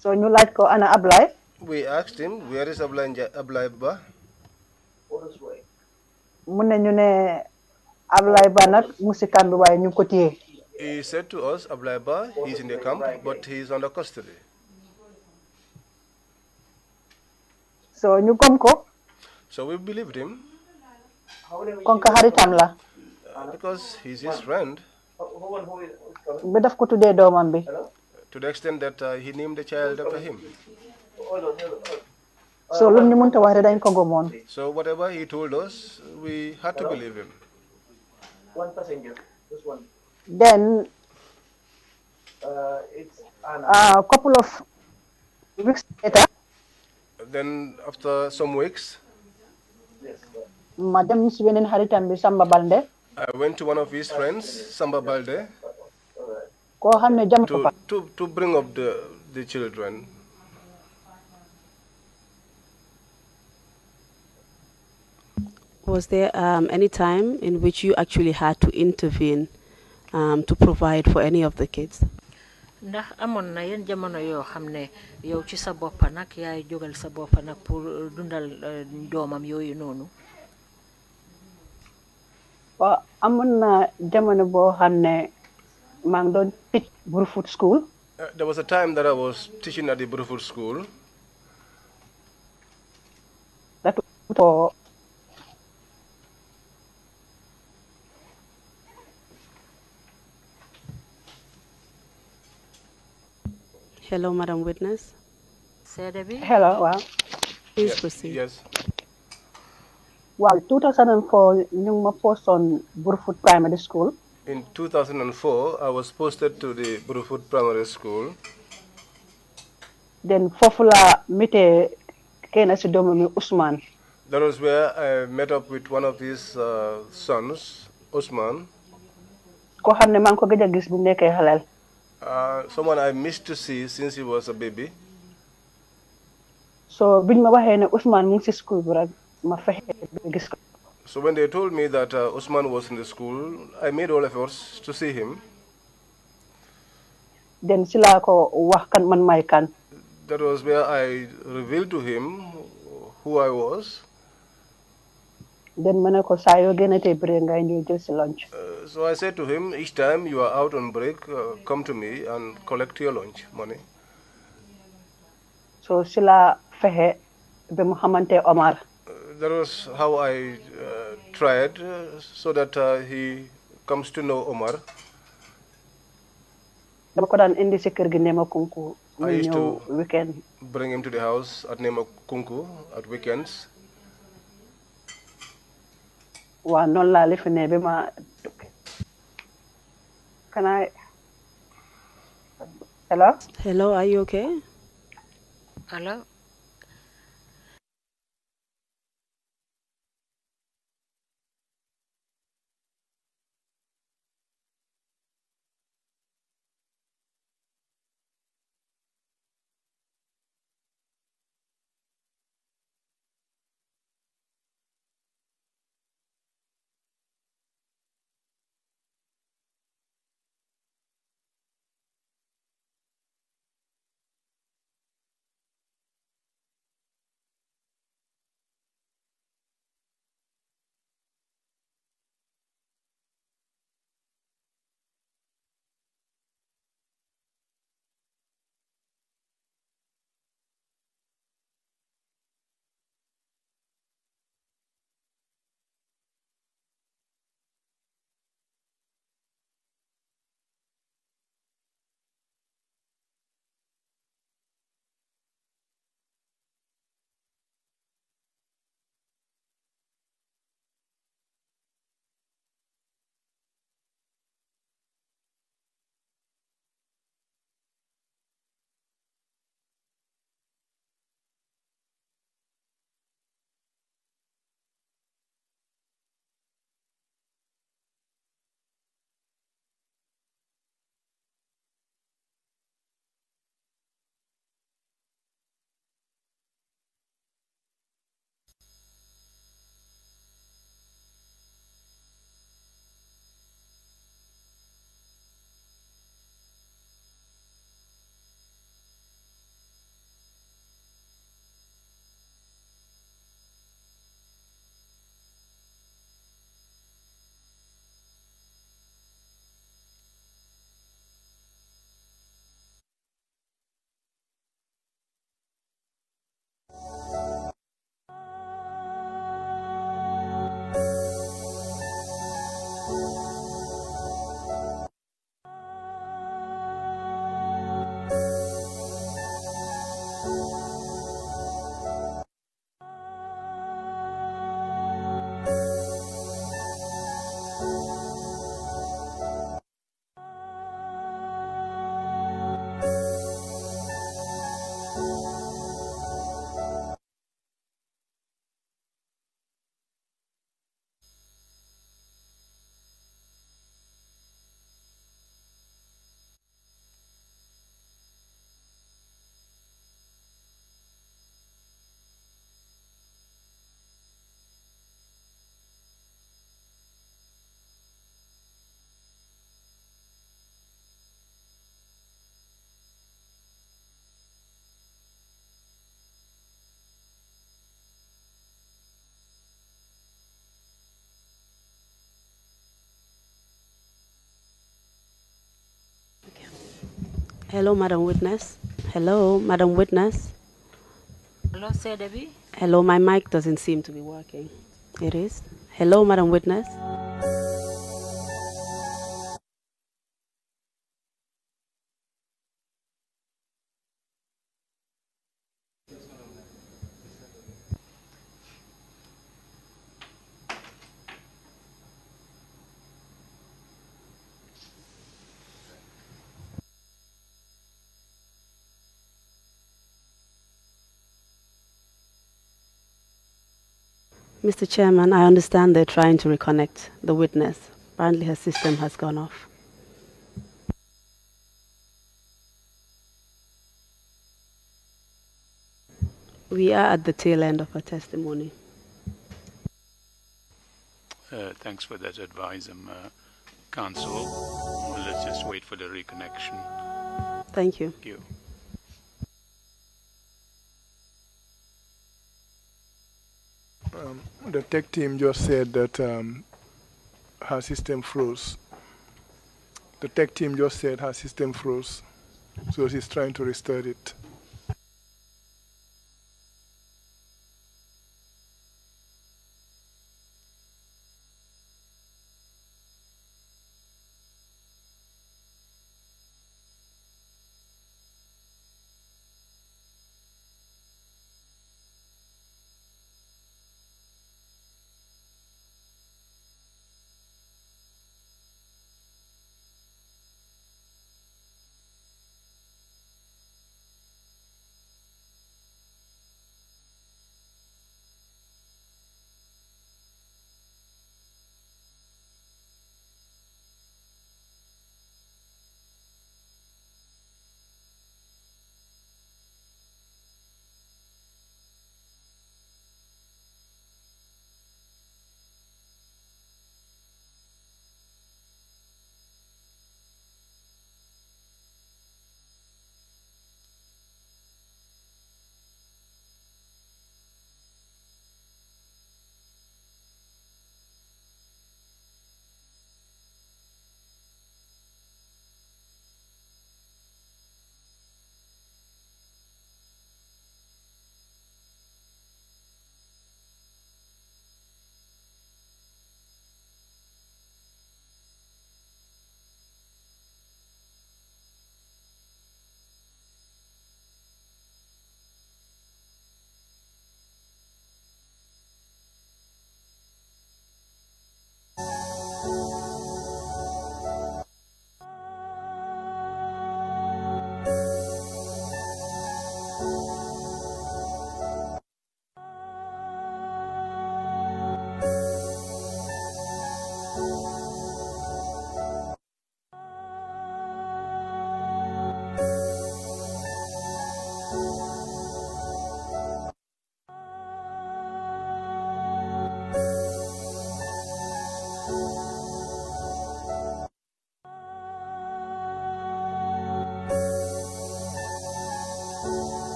Speaker 1: so ñu laaj ko ana Ablaye.
Speaker 2: We asked him, where is Ablaye Ba?
Speaker 1: mu ne ñu ne Ablaye Ba nag mu si camp bi waaye ñu ko téye.
Speaker 2: He said to us, Ablaye Ba, he's in the camp, but he's under custody.
Speaker 1: so ñu gëm ko.
Speaker 2: So we believed him.
Speaker 1: kon ka xaritam la.
Speaker 2: Because he's his friend.
Speaker 1: ba daf ko tuddee doomam bi.
Speaker 2: To the extent that he named the child after him.
Speaker 1: so lu ñu mënta wax rek dañ ko gëmoon.
Speaker 2: So whatever he told us, we had to believe him.
Speaker 1: Then a couple of weeks later.
Speaker 2: Then after some weeks,
Speaker 1: ma dem si beneen xaritam bi Samba Balde.
Speaker 2: I went to one of his friends, Samba Balde,
Speaker 1: koo xam ne jam ko fa.
Speaker 2: to bring up the children.
Speaker 3: Was there any time in which you actually had to intervene to provide for any of the kids?
Speaker 4: ndax amoon na yenn jamono yoo xam ne yow ci sa bopp nag yaay jógal sa bopp nag pour dundal doomam yooyu noonu.
Speaker 1: waaw amoon na jamono boo xam ne maa ngi doon teach Brufut school.
Speaker 2: There was a time that I was teaching at the Brufut school.
Speaker 1: That was for
Speaker 3: Hello, Madam Witness.
Speaker 1: Hello, wow.
Speaker 3: Please proceed.
Speaker 2: Yes.
Speaker 1: Well, 2004, you post on Brufut Primary School.
Speaker 2: In 2004, I was posted to the Brufut Primary School.
Speaker 1: Then Fofula mite kena si domo Usman.
Speaker 2: That was where I met up with one of his sons, Usman.
Speaker 1: Ko xamne man ko gëj gis bu nekké halal.
Speaker 2: Someone I missed to see since he was a baby.
Speaker 1: So biñ ma waxé né Usman mu ci school bi rek ma fexé gis ko.
Speaker 2: So when they told me that Usman was in the school, I made all efforts to see him.
Speaker 1: Then sila ko wax kan man may kan.
Speaker 2: That was where I revealed to him who I was.
Speaker 1: Then mané ko sa yo gënate bré ngay ñu jël ci lunch.
Speaker 2: So I said to him, each time you are out on break, come to me and collect your lunch money.
Speaker 1: So sila fexé be mu xamanté Omar.
Speaker 2: That was how I tried so that he comes to know Omar.
Speaker 1: Dama ko daan indi ci kër gi Nema Kunku.
Speaker 2: I used to
Speaker 1: weekend.
Speaker 2: Bring him to the house at Nema Kunku at weekends.
Speaker 1: Wa non la li fi ne be ma Can I Hello?
Speaker 3: Hello, are you okay?
Speaker 4: Hello?
Speaker 3: Hello, Madam Witness. Hello, Madam Witness.
Speaker 4: Hello, say Debbie.
Speaker 3: Hello, my mic doesn't seem to be working. It is. Hello, Madam Witness. Mr. Chairman, I understand they're trying to reconnect the witness. Apparently her system has gone off. We are at the tail end of her testimony.
Speaker 5: Thanks for that advice, Council. Well, let's just wait for the reconnection.
Speaker 3: Thank you.
Speaker 5: Thank you.
Speaker 6: The tech team just said that her system froze. The tech team just said her system froze, so she's trying to restart it.